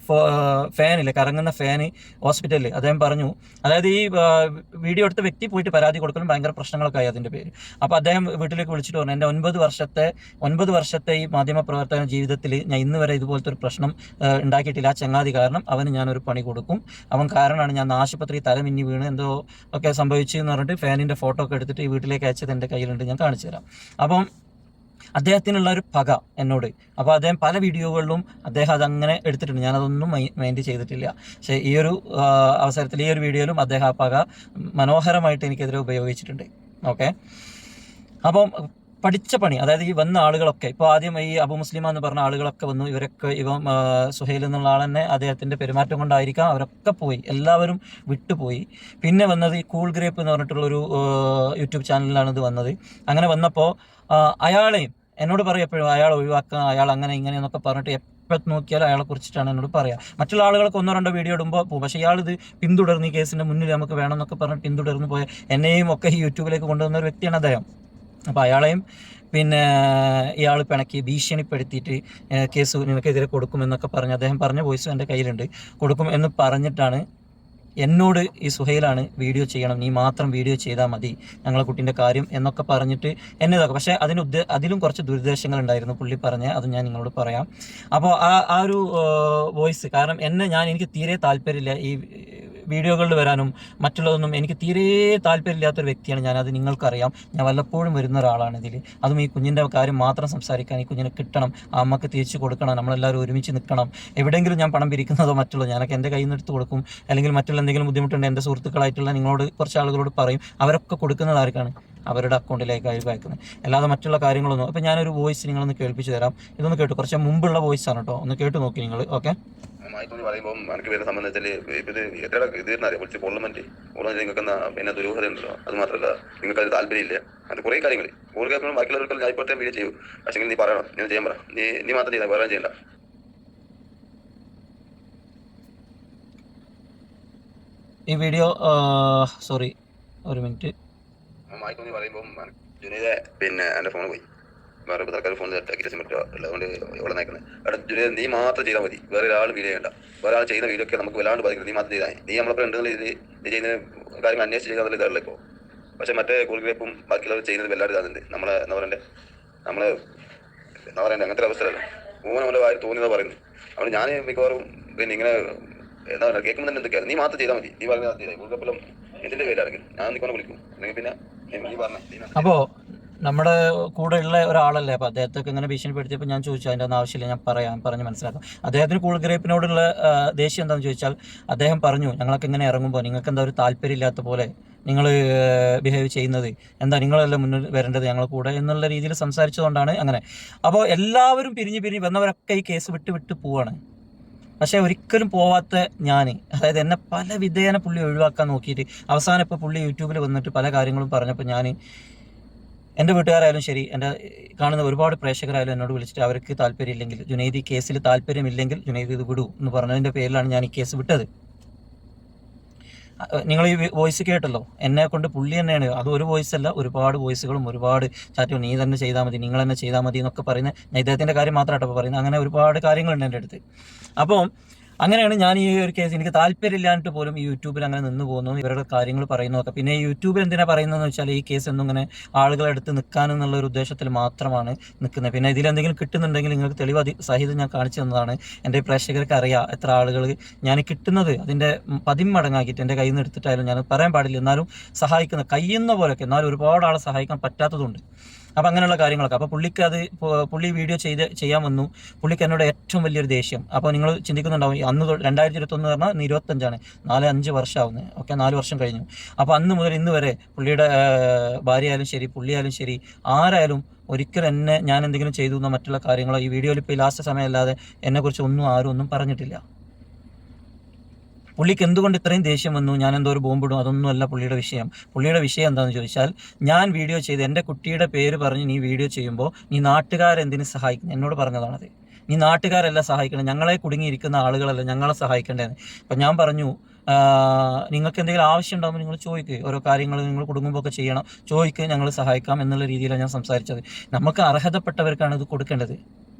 ഫാനില്ലേ, കറങ്ങുന്ന ഫാന് ഹോസ്പിറ്റലിൽ അദ്ദേഹം പറഞ്ഞു, അതായത് ഈ വീഡിയോ എടുത്ത വ്യക്തി പോയിട്ട് പരാതി കൊടുക്കലും ഭയങ്കര പ്രശ്നങ്ങളൊക്കെ ആയി അതിൻ്റെ പേര്. അപ്പോൾ അദ്ദേഹം വീട്ടിലേക്ക് വിളിച്ചിട്ട് പറഞ്ഞു, എൻ്റെ 9 വർഷത്തെ ഈ മാധ്യമ പ്രവർത്തന ജീവിതത്തിൽ ഞാൻ ഇന്ന് വരെ ഇതുപോലത്തെ ഒരു പ്രശ്നം ഉണ്ടാക്കിയിട്ടില്ല. ആ ചങ്ങാതി കാരണം അവന് ഞാനൊരു പണി കൊടുക്കും. അവൻ കാരണമാണ് ഞാൻ ആശുപത്രി തലമിന്നി വീണ് എന്തോ ഒക്കെ സംഭവിച്ചു എന്ന് പറഞ്ഞിട്ട് ഫാനിൻ്റെ ഫോട്ടോ ഒക്കെ എടുത്തിട്ട് ഈ വീട്ടിലേക്ക് അയച്ചത് എൻ്റെ കയ്യിലുണ്ട്, ഞാൻ കാണിച്ചു തരാം. അപ്പം അദ്ദേഹത്തിനുള്ള ഒരു പക എന്നോട്. അപ്പോൾ അദ്ദേഹം പല വീഡിയോകളിലും അദ്ദേഹം അതങ്ങനെ എടുത്തിട്ടുണ്ട്. ഞാനതൊന്നും മൈൻഡ് ചെയ്തിട്ടില്ല. പക്ഷേ ഈ ഒരു അവസരത്തിൽ ഈ ഒരു വീഡിയോയിലും അദ്ദേഹം ആ പക മനോഹരമായിട്ട് എനിക്കെതിരെ ഉപയോഗിച്ചിട്ടുണ്ട്. ഓക്കെ, അപ്പം പഠിച്ച പണി, അതായത് ഈ വന്ന ആളുകളൊക്കെ ഇപ്പോൾ ആദ്യം ഈ അബു മുസ്ലിമ എന്ന് പറഞ്ഞ ആളുകളൊക്കെ വന്നു. ഇവരൊക്കെ സുഹൈൽ എന്നുള്ള ആൾ തന്നെ അദ്ദേഹത്തിൻ്റെ പെരുമാറ്റം കൊണ്ടായിരിക്കാം അവരൊക്കെ പോയി, എല്ലാവരും വിട്ടുപോയി. പിന്നെ വന്നത് ഈ കൂൾ ഗ്രേപ്പ് എന്ന് പറഞ്ഞിട്ടുള്ളൊരു യൂട്യൂബ് ചാനലിലാണ് ഇത് വന്നത്. അങ്ങനെ വന്നപ്പോൾ അയാളെയും എന്നോട് പറയും എപ്പോഴും അയാൾ ഒഴിവാക്കുക, അയാൾ അങ്ങനെ ഇങ്ങനെ എന്നൊക്കെ പറഞ്ഞിട്ട് എപ്പോൾ നോക്കിയാലും അയാളെ കുറിച്ചിട്ടാണ് എന്നോട് പറയുക. മറ്റുള്ള ആളുകൾക്ക് 1-2 വീഡിയോ ഇടുമ്പോൾ പോകും, പക്ഷേ ഇയാളിത് പിന്തുടർന്ന് ഈ കേസിൻ്റെ മുന്നിൽ നമുക്ക് വേണമെന്നൊക്കെ പറഞ്ഞിട്ട് പിന്തുടർന്ന് പോയ എന്നെയും ഒക്കെ ഈ യൂട്യൂബിലേക്ക് കൊണ്ടുവന്ന ഒരു വ്യക്തിയാണ് അദ്ദേഹം. അപ്പോൾ അയാളെയും പിന്നെ ഇയാൾ പിണക്കി ഭീഷണിപ്പെടുത്തിയിട്ട് കേസ് നിനക്കെതിരെ കൊടുക്കുമെന്നൊക്കെ പറഞ്ഞ് അദ്ദേഹം പറഞ്ഞ വോയിസും എൻ്റെ കയ്യിലുണ്ട്. കൊടുക്കും എന്ന് പറഞ്ഞിട്ടാണ് എന്നോട് ഈ സുഹൈലാണ് വീഡിയോ ചെയ്യണം, നീ മാത്രം വീഡിയോ ചെയ്താൽ മതി ഞങ്ങളെ കുട്ടീൻ്റെ കാര്യം എന്നൊക്കെ പറഞ്ഞിട്ട് എന്നെ ഇതാക്കും. പക്ഷേ അതിലും കുറച്ച് ദുരുദ്ദേശങ്ങൾ ഉണ്ടായിരുന്നു പുള്ളി പറഞ്ഞ്, അത് ഞാൻ നിങ്ങളോട് പറയാം. അപ്പോൾ ആ ഒരു വോയിസ് കാരണം എനിക്ക് തീരെ താല്പര്യമില്ല ഈ വീഡിയോകളിൽ വരാനും മറ്റുള്ളതൊന്നും എനിക്ക് തീരെ താല്പര്യമില്ലാത്തൊരു വ്യക്തിയാണ് ഞാൻ. അത് നിങ്ങൾക്കറിയാം. ഞാൻ വല്ലപ്പോഴും വരുന്ന ഒരാളാണ് ഇതിൽ. അതും ഈ കുഞ്ഞിൻ്റെ കാര്യം മാത്രം സംസാരിക്കാൻ, ഈ കുഞ്ഞിനെ കിട്ടണം, ആ അമ്മക്ക് തിരിച്ചു കൊടുക്കണം, നമ്മളെല്ലാവരും ഒരുമിച്ച് നിൽക്കണം. എവിടെയെങ്കിലും ഞാൻ പണം പിരിക്കുന്നതോ മറ്റുള്ളതോ ഞാനൊക്കെ എൻ്റെ കയ്യിൽ നിന്ന് എടുത്ത് കൊടുക്കും. അല്ലെങ്കിൽ മറ്റുള്ള എന്തെങ്കിലും ബുദ്ധിമുട്ടുണ്ട് എൻ്റെ സുഹൃത്തുക്കളായിട്ടുള്ള നിങ്ങളോട് കുറച്ച് ആളുകളോട് പറയും. അവരൊക്കെ കൊടുക്കുന്നത് ആർക്കാണ്? അവരുടെ അക്കൗണ്ടിലേക്ക് അയക്കുന്നത്, അല്ലാതെ മറ്റുള്ള കാര്യങ്ങളൊന്നും. അപ്പോൾ ഞാനൊരു വോയിസ് നിങ്ങളൊന്ന് കേൾപ്പിച്ച് തരാം. ഇതൊന്ന് കേട്ടു, കുറച്ച് മുമ്പുള്ള വോയിസ് ആണ് കേട്ടോ, ഒന്ന് കേട്ട് നോക്കി നിങ്ങൾ. ഓക്കെ, പറയുമ്പോൾ എനിക്ക് വരുന്ന സംബന്ധിച്ചാൽ ഇത് എത്ര ഇതറിയാം വിളിച്ച് പൊള്ളുമെന്റ് നിങ്ങൾക്ക് പിന്നെ ദുരൂഹത ഉണ്ടല്ലോ. അത് മാത്രമല്ല നിങ്ങൾക്ക് അത് താല്പര്യമില്ല. അത് കുറേ കാര്യങ്ങൾ കൂടുതൽ ബാക്കിയുള്ളവർക്ക് ഞാൻ ഇപ്പോഴത്തെ വീഡിയോ ചെയ്യും. പക്ഷേ നീ പറയണം, നീ ചെയ്യാൻ പറ, നീ മാത്രം ചെയ്താൽ വേറെ ചെയ്യണ്ട. ഈ വീഡിയോ സോറി ഒരു മിനിറ്റ്. മായിക്കോന്നി പറയുമ്പോൾ ജുനൈദെ പിന്നെ എൻ്റെ ഫോൺ പോയി, വേറെ തൽക്കാലം ഫോൺ സെറ്റാക്കിയിട്ട് സിം പറ്റുക അതുകൊണ്ട് എവിടെ നിൽക്കുന്നത്. അവിടെ ജുനൈദ് നീ മാത്രം ചെയ്താൽ മതി, വേറെ ഒരാൾ വീഡിയോ ചെയ്യണ്ട. വേറെ ആൾ ചെയ്യുന്ന വീഡിയോ ഒക്കെ നമുക്ക് വല്ലാണ്ട് ബാധിക്കുന്നത്. നീ മാത്രം ചെയ്താൽ നീ നമ്മളെ ഉണ്ടെങ്കിൽ നീ ചെയ്യുന്ന കാര്യങ്ങൾ അന്വേഷിച്ച് ചെയ്യുന്ന ഇതല്ല ഇപ്പോൾ. പക്ഷേ മറ്റേ കൂൾഗ്രേപ്പും ബാക്കിയുള്ളവർ ചെയ്യുന്നത് വല്ലാണ്ട് ഇതാകുന്നുണ്ട്. നമ്മളെ എന്താ പറയണ്ടേ അങ്ങനത്തെ അവസ്ഥയല്ല. ഓനെ വായി തോന്നിയതാ പറയുന്നത്. അതുകൊണ്ട് ഞാൻ മിക്കവാറും പിന്നെ ഇങ്ങനെ എന്താ പറയുക കേൾക്കുമ്പോൾ തന്നെ എന്തൊക്കെയാണ് നീ മാത്രം ചെയ്താൽ മതി, നീ പറഞ്ഞാൽ കൂൾഗ്രേപ്പെല്ലാം എന്തിൻ്റെ പേരാണെങ്കിൽ ഞാൻ നിൽക്കുവാൻ വിളിക്കും. അല്ലെങ്കിൽ പിന്നെ നീ പറഞ്ഞ അപ്പോൾ നമ്മുടെ കൂടെ ഉള്ള ഒരാളല്ലേ. അപ്പോൾ അദ്ദേഹത്തൊക്കെ ഇങ്ങനെ ഭീഷണിപ്പെടുത്തിയപ്പോൾ ഞാൻ ചോദിച്ചു, അതിൻ്റെ ഒന്നും ആവശ്യമില്ല, ഞാൻ പറഞ്ഞ് മനസ്സിലാക്കാം. അദ്ദേഹത്തിന് കൂൾ ഗ്രേപ്പിനോടുള്ള ദേഷ്യം എന്താണെന്ന് ചോദിച്ചാൽ അദ്ദേഹം പറഞ്ഞു, ഞങ്ങളൊക്കെ ഇങ്ങനെ ഇറങ്ങുമ്പോൾ നിങ്ങൾക്ക് എന്താ ഒരു താല്പര്യമില്ലാത്ത പോലെ നിങ്ങൾ ബിഹേവ് ചെയ്യുന്നത്, എന്താ നിങ്ങളല്ല മുന്നിൽ വരേണ്ടത് ഞങ്ങൾ കൂടെ എന്നുള്ള രീതിയിൽ സംസാരിച്ചതുകൊണ്ടാണ് അങ്ങനെ. അപ്പോൾ എല്ലാവരും പിരിഞ്ഞ് വന്നവരൊക്കെ ഈ കേസ് വിട്ട് പോവാണ്. പക്ഷേ ഒരിക്കലും പോവാത്ത ഞാൻ, അതായത് എന്നെ പല വിധേന പുള്ളി ഒഴിവാക്കാൻ നോക്കിയിട്ട് അവസാനം ഇപ്പോൾ പുള്ളി യൂട്യൂബിൽ വന്നിട്ട് പല കാര്യങ്ങളും പറഞ്ഞപ്പോൾ ഞാൻ എൻ്റെ വീട്ടുകാരായാലും ശരി, എൻ്റെ കാണുന്ന ഒരുപാട് പ്രേക്ഷകരായാലും എന്നോട് വിളിച്ചിട്ട് അവർക്ക് താല്പര്യമില്ലെങ്കിൽ, ജുനൈദ് ഈ കേസിൽ താല്പര്യമില്ലെങ്കിൽ ജുനൈദ് ഇത് വിടൂ എന്ന് പറഞ്ഞതിൻ്റെ പേരിലാണ് ഞാൻ ഈ കേസ് വിട്ടത്. നിങ്ങൾ ഈ വോയിസ് കേട്ടല്ലോ, എന്നെ കൊണ്ട് പുള്ളി തന്നെയാണ്, അത് ഒരു വോയിസ് അല്ല, ഒരുപാട് വോയിസുകളും ഒരുപാട് ചാറ്റും നീ തന്നെ ചെയ്താൽ മതി, നിങ്ങൾ തന്നെ ചെയ്താൽ മതി എന്നൊക്കെ പറയുന്നത്. ഞാൻ ഇദ്ദേഹത്തിൻ്റെ കാര്യം മാത്രമായിട്ടോ പറയുന്നത്. അങ്ങനെ ഒരുപാട് കാര്യങ്ങളുണ്ട് എൻ്റെ അടുത്ത്. അപ്പം അങ്ങനെയാണ് ഞാൻ ഈ ഒരു കേസ്, എനിക്ക് താല്പര്യമില്ലാണ്ട് പോലും ഈ യൂട്യൂബിൽ അങ്ങനെ നിന്ന് പോകുന്നു, ഇവരുടെ കാര്യങ്ങൾ പറയുന്നതൊക്കെ. പിന്നെ ഈ യൂട്യൂബിൽ എന്തിനാണ് പറയുന്നതെന്ന് വെച്ചാൽ ഈ കേസ് ഒന്നും ഇങ്ങനെ ആളുകളെടുത്ത് നിൽക്കാനെന്നുള്ള ഒരു ഉദ്ദേശത്തിൽ മാത്രമാണ് നിൽക്കുന്നത്. പിന്നെ ഇതിലെന്തെങ്കിലും കിട്ടുന്നുണ്ടെങ്കിൽ നിങ്ങൾക്ക് തെളിവ് സഹിതം ഞാൻ കാണിച്ചു തന്നതാണ്. എൻ്റെ പ്രേക്ഷകർക്ക് അറിയാം എത്ര ആളുകൾ ഞാൻ കിട്ടുന്നത് അതിൻ്റെ 10 മടങ്ങാക്കിയിട്ട് എൻ്റെ കയ്യിൽ നിന്ന് എടുത്തിട്ടായാലും ഞാൻ പറയാൻ പാടില്ല, എന്നാലും സഹായിക്കുന്ന കഴിയുന്ന പോലെയൊക്കെ, എന്നാലും ഒരുപാട് ആളെ സഹായിക്കാൻ പറ്റാത്തതുണ്ട്. അപ്പോൾ അങ്ങനെയുള്ള കാര്യങ്ങളൊക്കെ. അപ്പോൾ പുള്ളി വീഡിയോ ചെയ്യാൻ വന്നു. പുള്ളിക്ക് എന്നോട് ഏറ്റവും വലിയൊരു ദേഷ്യം. അപ്പോൾ നിങ്ങൾ ചിന്തിക്കുന്നുണ്ടാവും, അന്ന് 2021 പറഞ്ഞാൽ 25 4-5 വർഷമാവുന്നത്. ഓക്കെ, 4 വർഷം കഴിഞ്ഞു. അപ്പോൾ അന്ന് മുതൽ ഇന്ന് വരെ പുള്ളിയുടെ ഭാര്യ ആയാലും ശരി, പുള്ളിയായാലും ശരി, ആരായാലും ഒരിക്കലും ഞാൻ എന്തെങ്കിലും ചെയ്തു എന്ന മറ്റുള്ള കാര്യങ്ങളോ ഈ വീഡിയോയിൽ ഇപ്പോൾ ലാസ്റ്റ് സമയമല്ലാതെ എന്നെക്കുറിച്ച് ആരും ഒന്നും പറഞ്ഞിട്ടില്ല. പുള്ളിക്ക് എന്തുകൊണ്ട് ഇത്രയും ദേഷ്യം വന്നു, ഞാൻ എന്തോ ഒരു ബോംബിടും, അതൊന്നുമല്ല പുള്ളിയുടെ വിഷയം. പുള്ളിയുടെ വിഷയം എന്താണെന്ന് ചോദിച്ചാൽ, ഞാൻ വീഡിയോ ചെയ്ത് എൻ്റെ കുട്ടിയുടെ പേര് പറഞ്ഞ് നീ വീഡിയോ ചെയ്യുമ്പോൾ നീ നാട്ടുകാരെന്തിനു സഹായിക്കുന്നു, എന്നോട് പറഞ്ഞതാണത്. ഈ നാട്ടുകാരല്ല സഹായിക്കണം, ഞങ്ങളെ കുടുങ്ങിയിരിക്കുന്ന ആളുകളല്ല ഞങ്ങളെ സഹായിക്കേണ്ടതെന്ന്. അപ്പം ഞാൻ പറഞ്ഞു, നിങ്ങൾക്ക് എന്തെങ്കിലും ആവശ്യം ഉണ്ടാകുമ്പോൾ നിങ്ങൾ ചോദിക്കുക, ഓരോ കാര്യങ്ങൾ നിങ്ങൾ കുടുങ്ങുമ്പോൾ ഒക്കെ ചെയ്യണം, ചോദിക്കുക, ഞങ്ങൾ സഹായിക്കാം എന്നുള്ള രീതിയിലാണ് ഞാൻ സംസാരിച്ചത്. നമുക്ക് അർഹതപ്പെട്ടവർക്കാണ് ഇത് കൊടുക്കേണ്ടത്,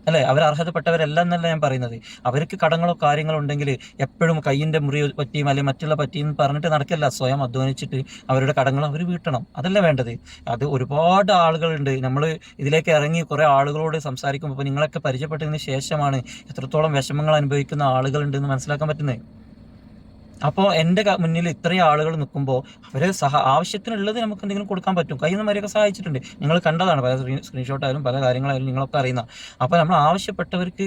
അല്ലേ? അവർ അർഹതപ്പെട്ടവരല്ല എന്നല്ല ഞാൻ പറയുന്നത്. അവർക്ക് കടങ്ങളോ കാര്യങ്ങളോ ഉണ്ടെങ്കിൽ എപ്പോഴും കയ്യിൻ്റെ മുറി പറ്റിയും അല്ലെങ്കിൽ മറ്റുള്ള പറ്റിയും പറഞ്ഞിട്ട് നടക്കില്ല. സ്വയം അധ്വാനിച്ചിട്ട് അവരുടെ കടങ്ങൾ അവർ വീട്ടണം, അതല്ല വേണ്ടത്. അത് ഒരുപാട് ആളുകളുണ്ട്. നമ്മൾ ഇതിലേക്ക് ഇറങ്ങി കുറേ ആളുകളോട് സംസാരിക്കുമ്പോൾ ഇപ്പോൾ നിങ്ങളൊക്കെ പരിചയപ്പെട്ടതിന് ശേഷമാണ് എത്രത്തോളം വിഷമങ്ങൾ അനുഭവിക്കുന്ന ആളുകളുണ്ടെന്ന് മനസ്സിലാക്കാൻ പറ്റുന്നത്. അപ്പോൾ എൻ്റെ മുന്നിൽ ഇത്രയും ആളുകൾ നിൽക്കുമ്പോൾ അവർ ആവശ്യത്തിനുള്ളത് നമുക്ക് എന്തെങ്കിലും കൊടുക്കാൻ പറ്റും. കയ്യിൽ നിന്ന് വരെയൊക്കെ സഹായിച്ചിട്ടുണ്ട്, നിങ്ങൾ കണ്ടതാണ്, പല സ്ക്രീൻഷോട്ടായാലും പല കാര്യങ്ങളായാലും നിങ്ങളൊക്കെ അറിയുന്ന. അപ്പോൾ നമ്മൾ ആവശ്യപ്പെട്ടവർക്ക്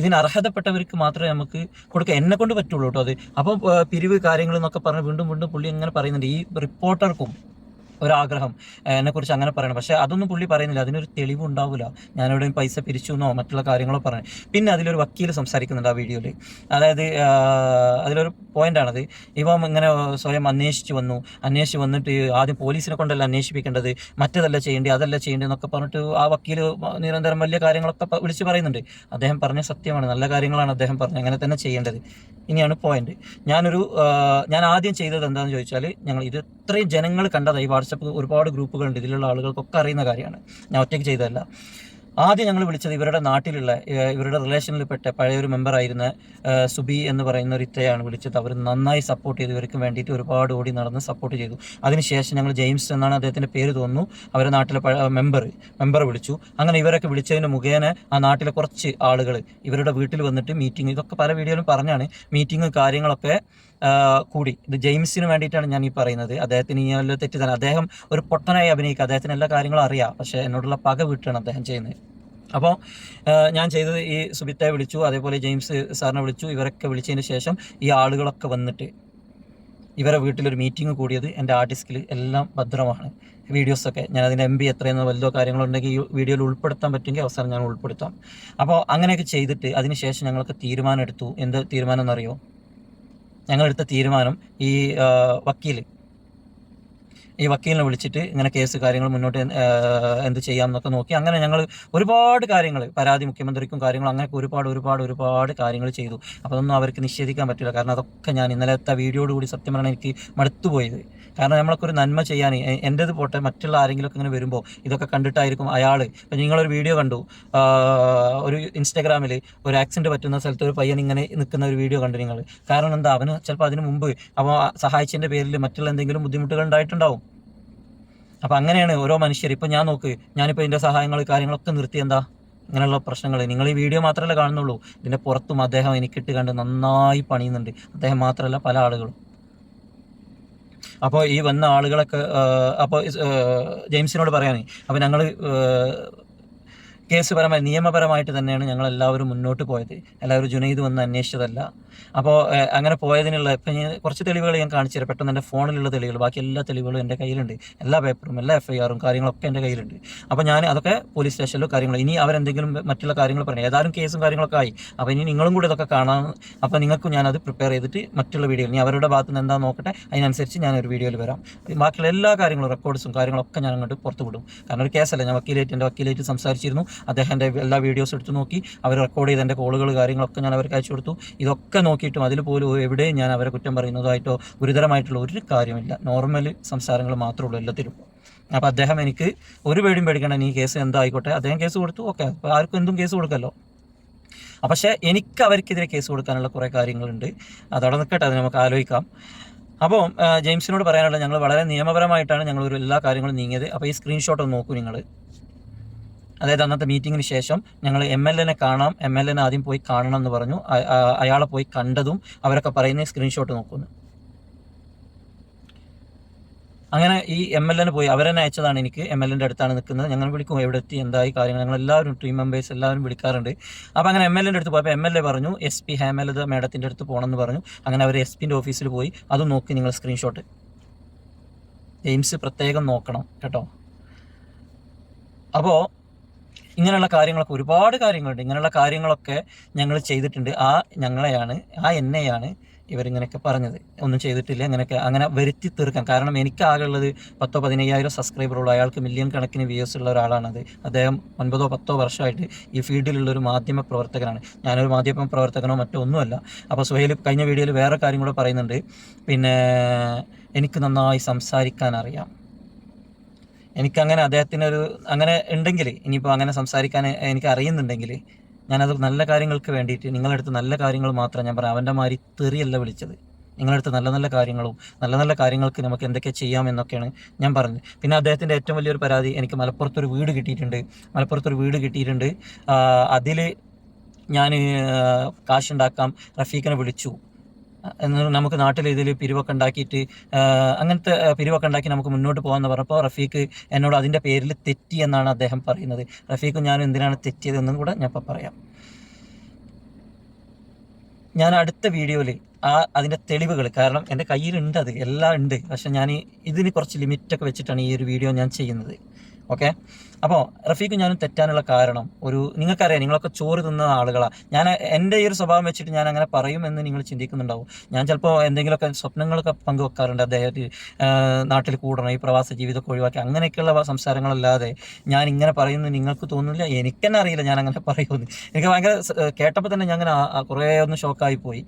ഇതിന് അർഹതപ്പെട്ടവർക്ക് മാത്രമേ നമുക്ക് കൊടുക്കാൻ എന്നെ കൊണ്ട് പറ്റുള്ളൂ കേട്ടോ അത്. അപ്പോൾ പിരിവ് കാര്യങ്ങൾ എന്നൊക്കെ പറഞ്ഞ് വീണ്ടും വീണ്ടും പുള്ളി ഇങ്ങനെ പറയുന്നുണ്ട്. ഈ റിപ്പോർട്ടർക്കും ഒരാഗ്രഹം എന്നെക്കുറിച്ച് അങ്ങനെ പറയണം, പക്ഷേ അതൊന്നും പുള്ളി പറയുന്നില്ല. അതിനൊരു തെളിവുണ്ടാവില്ല, ഞാനിവിടെയും പൈസ പിരിച്ചു എന്നോ മറ്റുള്ള കാര്യങ്ങളോ പറഞ്ഞു. പിന്നെ അതിലൊരു വക്കീൽ സംസാരിക്കുന്നുണ്ട് ആ വീഡിയോയിൽ. അതായത് അതിലൊരു പോയിൻ്റാണത്. ഇവൻ ഇങ്ങനെ സ്വയം അന്വേഷിച്ച് വന്നിട്ട് ആദ്യം പോലീസിനെ കൊണ്ടല്ല അന്വേഷിപ്പിക്കേണ്ടത്, മറ്റേതല്ല ചെയ്യേണ്ടത്, അതല്ല ചെയ്യേണ്ടത് എന്നൊക്കെ പറഞ്ഞിട്ട് ആ വക്കീൽ നിരന്തരം വലിയ കാര്യങ്ങളൊക്കെ വിളിച്ച് പറയുന്നുണ്ട്. അദ്ദേഹം പറഞ്ഞ സത്യമാണ്, നല്ല കാര്യങ്ങളാണ് അദ്ദേഹം പറഞ്ഞത്, അങ്ങനെ തന്നെ ചെയ്യേണ്ടത്. ഇനിയാണ് പോയിന്റ്. ഞാൻ ആദ്യം ചെയ്തത് എന്താണെന്ന് ചോദിച്ചാൽ, ഞങ്ങൾ ഇത് ഇത്രയും ജനങ്ങൾ കണ്ടതാണ്. ഈ വാട്സപ്പ് ഒരുപാട് ഗ്രൂപ്പുകളുണ്ട്, ഇതിലുള്ള ആളുകൾക്കൊക്കെ അറിയുന്ന കാര്യമാണ്, ഞാൻ ഒറ്റയ്ക്ക് ചെയ്തതല്ല. ആദ്യം ഞങ്ങൾ വിളിച്ചത് ഇവരുടെ നാട്ടിലുള്ള ഇവരുടെ റിലേഷനിൽപ്പെട്ട പഴയൊരു മെമ്പറായിരുന്ന സുബി എന്ന് പറയുന്ന ഒരു ഇത്തയാണ് വിളിച്ചത്. അവർ നന്നായി സപ്പോർട്ട് ചെയ്തു, ഇവർക്ക് വേണ്ടിയിട്ട് ഒരുപാട് ഓടി നടന്ന് സപ്പോർട്ട് ചെയ്തു. അതിനുശേഷം ഞങ്ങൾ ജെയിംസ് എന്നാണ് അദ്ദേഹത്തിൻ്റെ പേര് തോന്നുന്നു, അവരുടെ നാട്ടിലെ മെമ്പർ വിളിച്ചു. അങ്ങനെ ഇവരൊക്കെ വിളിച്ചതിന് മുഖേന ആ നാട്ടിലെ കുറച്ച് ആളുകൾ ഇവരുടെ വീട്ടിൽ വന്നിട്ട് മീറ്റിംഗ്, ഇതൊക്കെ പല വീഡിയോയിലും പറഞ്ഞാണ്, മീറ്റിംഗ് കാര്യങ്ങളൊക്കെ കൂടി. ഇത് ജെയിംസിന് വേണ്ടിയിട്ടാണ് ഞാൻ ഈ പറയുന്നത്. അദ്ദേഹത്തിന് ഈ വല്ല തെറ്റിദ്ധാരണ, അദ്ദേഹം ഒരു പൊട്ടനായി അഭിനയിക്കുക, അദ്ദേഹത്തിന് എല്ലാ കാര്യങ്ങളും അറിയാം, പക്ഷേ എന്നോടുള്ള പക വീട്ടാണ് അദ്ദേഹം ചെയ്യുന്നത്. അപ്പോൾ ഞാൻ ചെയ്തത് ഈ സുബിത്തയെ വിളിച്ചു, അതേപോലെ ജെയിംസ് സാറിനെ വിളിച്ചു. ഇവരൊക്കെ വിളിച്ചതിന് ശേഷം ഈ ആളുകളൊക്കെ വന്നിട്ട് ഇവരെ വീട്ടിലൊരു മീറ്റിംഗ് കൂടിയത്. എൻ്റെ ഹാർഡ് ഡിസ്കിൽ എല്ലാം ഭദ്രമാണ്, വീഡിയോസൊക്കെ. ഞാൻ അതിൻ്റെ MB എത്രയെന്നോ വലുതോ കാര്യങ്ങളുണ്ടെങ്കിൽ ഈ വീഡിയോയിൽ ഉൾപ്പെടുത്താൻ പറ്റുമെങ്കിൽ അവസാനം ഞാൻ ഉൾപ്പെടുത്താം. അപ്പോൾ അങ്ങനെയൊക്കെ ചെയ്തിട്ട് അതിന് ശേഷം ഞങ്ങൾക്ക് തീരുമാനം എടുത്തു. എന്ത് തീരുമാനം എന്നറിയോ? ഞങ്ങളെടുത്ത തീരുമാനം, ഈ വക്കീലിനെ വിളിച്ചിട്ട് ഇങ്ങനെ കേസ് കാര്യങ്ങൾ മുന്നോട്ട് എന്ത് ചെയ്യാമെന്നൊക്കെ നോക്കി. അങ്ങനെ ഞങ്ങൾ ഒരുപാട് കാര്യങ്ങൾ, പരാതി മുഖ്യമന്ത്രിക്കും കാര്യങ്ങൾ, അങ്ങനെ ഒരുപാട് കാര്യങ്ങൾ ചെയ്തു. അപ്പോൾ അതൊന്നും അവർക്ക് നിഷേധിക്കാൻ പറ്റില്ല. കാരണം അതൊക്കെ ഞാൻ ഇന്നലത്തെ വീഡിയോയോടുകൂടി സത്യം പറഞ്ഞാൽ എനിക്ക് മടുത്തുപോയത്. കാരണം നമ്മളൊക്കെ ഒരു നന്മ ചെയ്യാൻ, എൻ്റേത് പോട്ടെ, മറ്റുള്ള ആരെങ്കിലുമൊക്കെ ഇങ്ങനെ വരുമ്പോൾ ഇതൊക്കെ കണ്ടിട്ടായിരിക്കും അയാൾ. ഇപ്പം നിങ്ങളൊരു വീഡിയോ കണ്ടു, ഒരു ഇൻസ്റ്റാഗ്രാമിൽ ഒരു ആക്സിഡൻറ്റ് പറ്റുന്ന സ്ഥലത്ത് ഒരു പയ്യൻ ഇങ്ങനെ നിൽക്കുന്ന ഒരു വീഡിയോ കണ്ടു നിങ്ങൾ. കാരണം എന്താ, അവന് ചിലപ്പോൾ അതിന് മുമ്പ് അപ്പോൾ സഹായിച്ചതിൻ്റെ പേരിൽ മറ്റുള്ള എന്തെങ്കിലും ബുദ്ധിമുട്ടുകൾ ഉണ്ടായിട്ടുണ്ടാവും. അപ്പം അങ്ങനെയാണ് ഓരോ മനുഷ്യർ. ഇപ്പം ഞാനിപ്പോൾ ഇതിൻ്റെ സഹായങ്ങൾ കാര്യങ്ങളൊക്കെ നിർത്തി. എന്താ ഇങ്ങനെയുള്ള പ്രശ്നങ്ങൾ? നിങ്ങൾ ഈ വീഡിയോ മാത്രമല്ല കാണുന്നുള്ളൂ, ഇതിൻ്റെ പുറത്തും അദ്ദേഹം എനിക്കിട്ട് കണ്ട് നന്നായി പണിയുന്നുണ്ട്. അദ്ദേഹം മാത്രമല്ല, പല ആളുകളും. അപ്പോൾ ഈ വന്ന ആളുകളൊക്കെ അപ്പോൾ ജെയിംസിനോട് പറയാനേ, അപ്പോൾ ഞങ്ങൾ കേസുപരമായി നിയമപരമായിട്ട് തന്നെയാണ് ഞങ്ങളെല്ലാവരും മുന്നോട്ട് പോയത്. എല്ലാവരും ജുനൈദ് വന്ന് അന്വേഷിച്ചതല്ല. അപ്പോൾ അങ്ങനെ പോയതിനുള്ള ഇപ്പം ഞാൻ കുറച്ച് തെളിവുകൾ ഞാൻ കാണിച്ചു തരാം. പെട്ടെന്ന് എൻ്റെ ഫോണിലുള്ള തെളിവുകൾ, ബാക്കി എല്ലാ തെളിവുകളും എൻ്റെ കയ്യിലുണ്ട്. എല്ലാ പേപ്പറും, എല്ലാ FIR കാര്യങ്ങളൊക്കെ എൻ്റെ കയ്യിലുണ്ട്. അപ്പോൾ ഞാൻ അതൊക്കെ പോലീസ് സ്റ്റേഷനിലോ കാര്യങ്ങളോ, ഇനി അവരെന്തെങ്കിലും മറ്റുള്ള കാര്യങ്ങൾ പറയണം, ഏതായാലും കേസും കാര്യങ്ങളൊക്കെ ആയി. അപ്പോൾ ഇനി നിങ്ങളും കൂടി ഇതൊക്കെ കാണാൻ, അപ്പോൾ നിങ്ങൾക്കും ഞാനത് പ്രിപ്പയർ ചെയ്തിട്ട് മറ്റുള്ള വീഡിയോ, ഇനി അവരുടെ ഭാഗത്ത് നിന്ന് എന്താണെന്ന് നോക്കട്ടെ, അതിനനുസരിച്ച് ഞാനൊരു വീഡിയോയിൽ വരാം. ബാക്കിയുള്ള എല്ലാ കാര്യങ്ങളും, റെക്കോർഡ്സും കാര്യങ്ങളൊക്കെ ഞാൻ അങ്ങോട്ട് പുറത്ത് വിടും. കാരണം ഒരു കേസല്ല, ഞാൻ എൻ്റെ വക്കീലായിട്ട് സംസാരിച്ചിരുന്നു. അദ്ദേഹത്തിൻ്റെ എല്ലാ വീഡിയോസ് എടുത്ത് നോക്കി, അവർ റെക്കോർഡ് ചെയ്ത എൻ്റെ കോളുകൾ കാര്യങ്ങളൊക്കെ ഞാൻ അവർക്ക് അയച്ചു കൊടുത്തു. ഇതൊക്കെ നോക്കിയിട്ടും അതിൽ പോലും എവിടെയും ഞാൻ അവരെ കുറ്റം പറയുന്നതായിട്ടോ ഗുരുതരമായിട്ടുള്ള ഒരു കാര്യമില്ല. നോർമൽ സംസാരങ്ങൾ മാത്രമേ ഉള്ളൂ എല്ലാത്തിലും. അപ്പോൾ അദ്ദേഹം എനിക്ക് ഒരു പേടിയും പേടിക്കണം, ഈ കേസ് എന്തായിക്കോട്ടെ, അദ്ദേഹം കേസ് കൊടുത്തു, ഓക്കെ, അപ്പോൾ ആർക്കും എന്തും കേസ് കൊടുക്കല്ലോ. പക്ഷേ എനിക്ക് അവർക്കെതിരെ കേസ് കൊടുക്കാനുള്ള കുറേ കാര്യങ്ങളുണ്ട്. അതവിടെ നിൽക്കട്ടെ, അത് നമുക്ക് ആലോചിക്കാം. അപ്പോൾ ജെയിംസിനോട് പറയാനുള്ള, ഞങ്ങൾ വളരെ നിയമപരമായിട്ടാണ് ഞങ്ങൾ എല്ലാ കാര്യങ്ങളും നീങ്ങിയത്. അപ്പോൾ ഈ സ്ക്രീൻഷോട്ട് ഒന്ന് നോക്കൂ നിങ്ങൾ. അതായത് അന്നത്തെ മീറ്റിങ്ങിന് ശേഷം ഞങ്ങൾ MLA കാണാം, MLA ആദ്യം പോയി കാണണം എന്ന് പറഞ്ഞു. അയാളെ പോയി കണ്ടതും അവരൊക്കെ പറയുന്ന സ്ക്രീൻഷോട്ട് നോക്കുന്നു. അങ്ങനെ ഈ MLA പോയി, അവരെന്നെ അയച്ചതാണ് എനിക്ക്. MLA അടുത്താണ് നിൽക്കുന്നത്, ഞങ്ങൾ വിളിക്കും, എവിടെ എത്തി, എന്തായി കാര്യങ്ങൾ, ഞങ്ങളെല്ലാവരും ടീം മെമ്പേഴ്സ് എല്ലാവരും വിളിക്കാറുണ്ട്. അപ്പോൾ അങ്ങനെ MLA അടുത്ത് പോയപ്പോൾ MLA പറഞ്ഞു SP ഹേമലത മേഡത്തിൻ്റെ അടുത്ത് പോകണമെന്ന് പറഞ്ഞു. അങ്ങനെ അവർ SPൻ്റെ ഓഫീസിൽ പോയി. അതും നോക്കി നിങ്ങൾ സ്ക്രീൻഷോട്ട്. ജെയിംസ് പ്രത്യേകം നോക്കണം കേട്ടോ. അപ്പോൾ ഇങ്ങനെയുള്ള കാര്യങ്ങളൊക്കെ, ഒരുപാട് കാര്യങ്ങളുണ്ട്. ഇങ്ങനെയുള്ള കാര്യങ്ങളൊക്കെ ഞങ്ങൾ ചെയ്തിട്ടുണ്ട്. എന്നെയാണ് ഇവരിങ്ങനെയൊക്കെ പറഞ്ഞത്. ഒന്നും ചെയ്തിട്ടില്ല, ഇങ്ങനെയൊക്കെ അങ്ങനെ വരുത്തി തീർക്കാൻ. കാരണം എനിക്ക് ആകെയുള്ളത് 10,000-15,000 സബ്സ്ക്രൈബറുള്ളൂ. അയാൾക്ക് മില്യൺ കണക്കിന് വ്യൂസ് ഉള്ള ഒരാളാണത്. അദ്ദേഹം 9-10 വർഷമായിട്ട് ഈ ഫീൽഡിലുള്ളൊരു മാധ്യമ പ്രവർത്തകനാണ്. ഞാനൊരു മാധ്യമ പ്രവർത്തകനോ മറ്റോ ഒന്നുമല്ല. അപ്പോൾ സുഹൈൽ കഴിഞ്ഞ വീഡിയോയിൽ വേറെ കാര്യം കൂടെ പറയുന്നുണ്ട്. പിന്നെ എനിക്ക് നന്നായി സംസാരിക്കാൻ അറിയാം. എനിക്കങ്ങനെ അദ്ദേഹത്തിനൊരു അങ്ങനെ ഉണ്ടെങ്കിൽ, ഇനിയിപ്പോൾ അങ്ങനെ സംസാരിക്കാൻ എനിക്ക് അറിയുന്നുണ്ടെങ്കിൽ, ഞാനത് നല്ല കാര്യങ്ങൾക്ക് വേണ്ടിയിട്ട് നിങ്ങളടുത്ത് നല്ല കാര്യങ്ങൾ മാത്രം ഞാൻ പറയാം. അവൻ്റെ മാതിരി തെറിയല്ല വിളിച്ചത്. നിങ്ങളടുത്ത് നല്ല നല്ല കാര്യങ്ങളും നല്ല നല്ല കാര്യങ്ങൾക്ക് നമുക്ക് എന്തൊക്കെ ചെയ്യാമെന്നൊക്കെയാണ് ഞാൻ പറഞ്ഞത്. പിന്നെ അദ്ദേഹത്തിൻ്റെ ഏറ്റവും വലിയൊരു പരാതി, എനിക്ക് മലപ്പുറത്തൊരു വീട് കിട്ടിയിട്ടുണ്ട്. അതിൽ ഞാൻ കാശുണ്ടാക്കാം, റഫീഖിനെ വിളിച്ചു, നമുക്ക് നാട്ടിൽ ഇതിൽ പിരിവൊക്കെ ഉണ്ടാക്കിയിട്ട് അങ്ങനത്തെ പിരിവൊക്കെ ഉണ്ടാക്കി നമുക്ക് മുന്നോട്ട് പോകാമെന്ന് പറഞ്ഞപ്പോൾ റഫീഖ് എന്നോട് അതിൻ്റെ പേരിൽ തെറ്റി എന്നാണ് അദ്ദേഹം പറയുന്നത്. റഫീഖും ഞാനും എന്തിനാണ് തെറ്റിയതെന്നും കൂടെ ഞാൻ ഇപ്പോൾ പറയാം. ഞാൻ അടുത്ത വീഡിയോയിൽ അതിൻ്റെ തെളിവുകൾ, കാരണം എൻ്റെ കയ്യിലുണ്ട്, അത് എല്ലാം ഉണ്ട്, പക്ഷെ ഞാൻ ഇതിന് കുറച്ച് ലിമിറ്റൊക്കെ വെച്ചിട്ടാണ് ഈ ഒരു വീഡിയോ ഞാൻ ചെയ്യുന്നത്. ഓക്കെ, അപ്പോൾ റഫീഖും ഞാനും തെറ്റാനുള്ള കാരണം, നിങ്ങൾക്കറിയാം, നിങ്ങളൊക്കെ ചോറ് തിന്ന ആളുകളാണ്. ഞാൻ എൻ്റെ ഈ ഒരു സ്വഭാവം വെച്ചിട്ട് ഞാൻ അങ്ങനെ പറയുമെന്ന് നിങ്ങൾ ചിന്തിക്കുന്നുണ്ടാവും. ഞാൻ ചിലപ്പോൾ എന്തെങ്കിലുമൊക്കെ സ്വപ്നങ്ങളൊക്കെ പങ്കുവെക്കാറുണ്ട്. അദ്ദേഹത്തിന് നാട്ടിൽ കൂടണം, ഈ പ്രവാസ ജീവിതമൊക്കെ ഒഴിവാക്കി, അങ്ങനെയൊക്കെയുള്ള സംസാരങ്ങളല്ലാതെ ഞാൻ ഇങ്ങനെ പറയുന്നത് നിങ്ങൾക്ക് തോന്നുന്നില്ല. എനിക്കെന്നെ അറിയില്ല ഞാൻ അങ്ങനെ പറയുമെന്ന്. എനിക്ക് ഭയങ്കര കേട്ടപ്പോൾ തന്നെ ഞാൻ അങ്ങനെ കുറേ ഒന്ന് ഷോക്കായി പോയി.